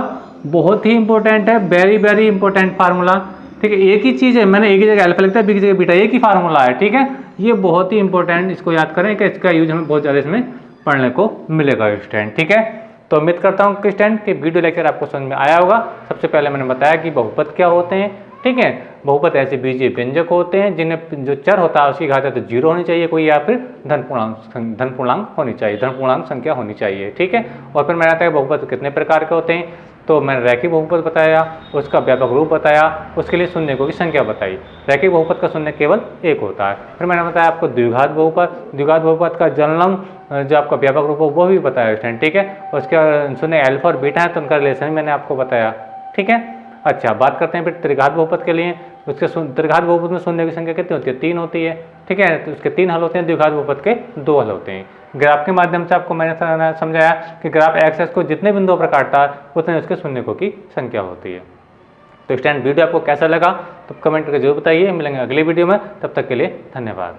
Speaker 1: बहुत ही इंपॉर्टेंट है, वेरी वेरी इंपॉर्टेंट फार्मूला, ठीक है। एक ही चीज़ है, मैंने एक ही जगह अल्फा लिखता है, बी की जगह बीटा, एक ही फार्मूला है, ठीक है। ये बहुत ही इंपॉर्टेंट, इसको याद करें कि इसका यूज हमें बहुत ज़्यादा इसमें पढ़ने को मिलेगा स्टूडेंट, ठीक है। तो उम्मीद करता हूँ कि स्टूडेंट कि वीडियो लेक्चर आपको समझ में आया होगा। सबसे पहले मैंने बताया कि बहुपद क्या होते हैं, ठीक है। बहुपद ऐसे बीजीय व्यंजक होते हैं जिन्हें जो चर होता है उसकी घात तो 0 होनी चाहिए कोई, या फिर धन पूर्णांक होनी चाहिए, धन पूर्णांक संख्या होनी चाहिए, ठीक है। और फिर मैंने बताया बहुपद कितने प्रकार के होते हैं, तो मैंने रैखिक बहुपद बताया, उसका व्यापक रूप बताया, उसके लिए शून्यकों की संख्या बताई। रैखिक बहुपद का शून्य केवल 1 होता है। फिर मैंने बताया आपको द्विघात बहुपद का जन्म जो आपका व्यापक रूप हो वो भी बताया स्टूडेंट, ठीक है। उसके शून्य अल्फा और बीटा है तो उनका रिलेशन भी मैंने आपको बताया, ठीक है। अच्छा, बात करते हैं फिर त्रिघात बहुपद के लिए। उसके त्रिघात बहुपद में शून्य की संख्या कितनी होती है? 3 होती है, ठीक है। तो उसके 3 हल होते हैं, द्विघात बहुपद के 2 हल होते हैं। ग्राफ के माध्यम से आपको मैंने समझाया कि ग्राफ एक्स को जितने बिंदुओं पर काटता है उतने उसके शून्यकों की संख्या होती है। तो स्टूडेंट वीडियो आपको कैसा लगा तो कमेंट करके जरूर बताइए। मिलेंगे अगली वीडियो में, तब तक के लिए धन्यवाद।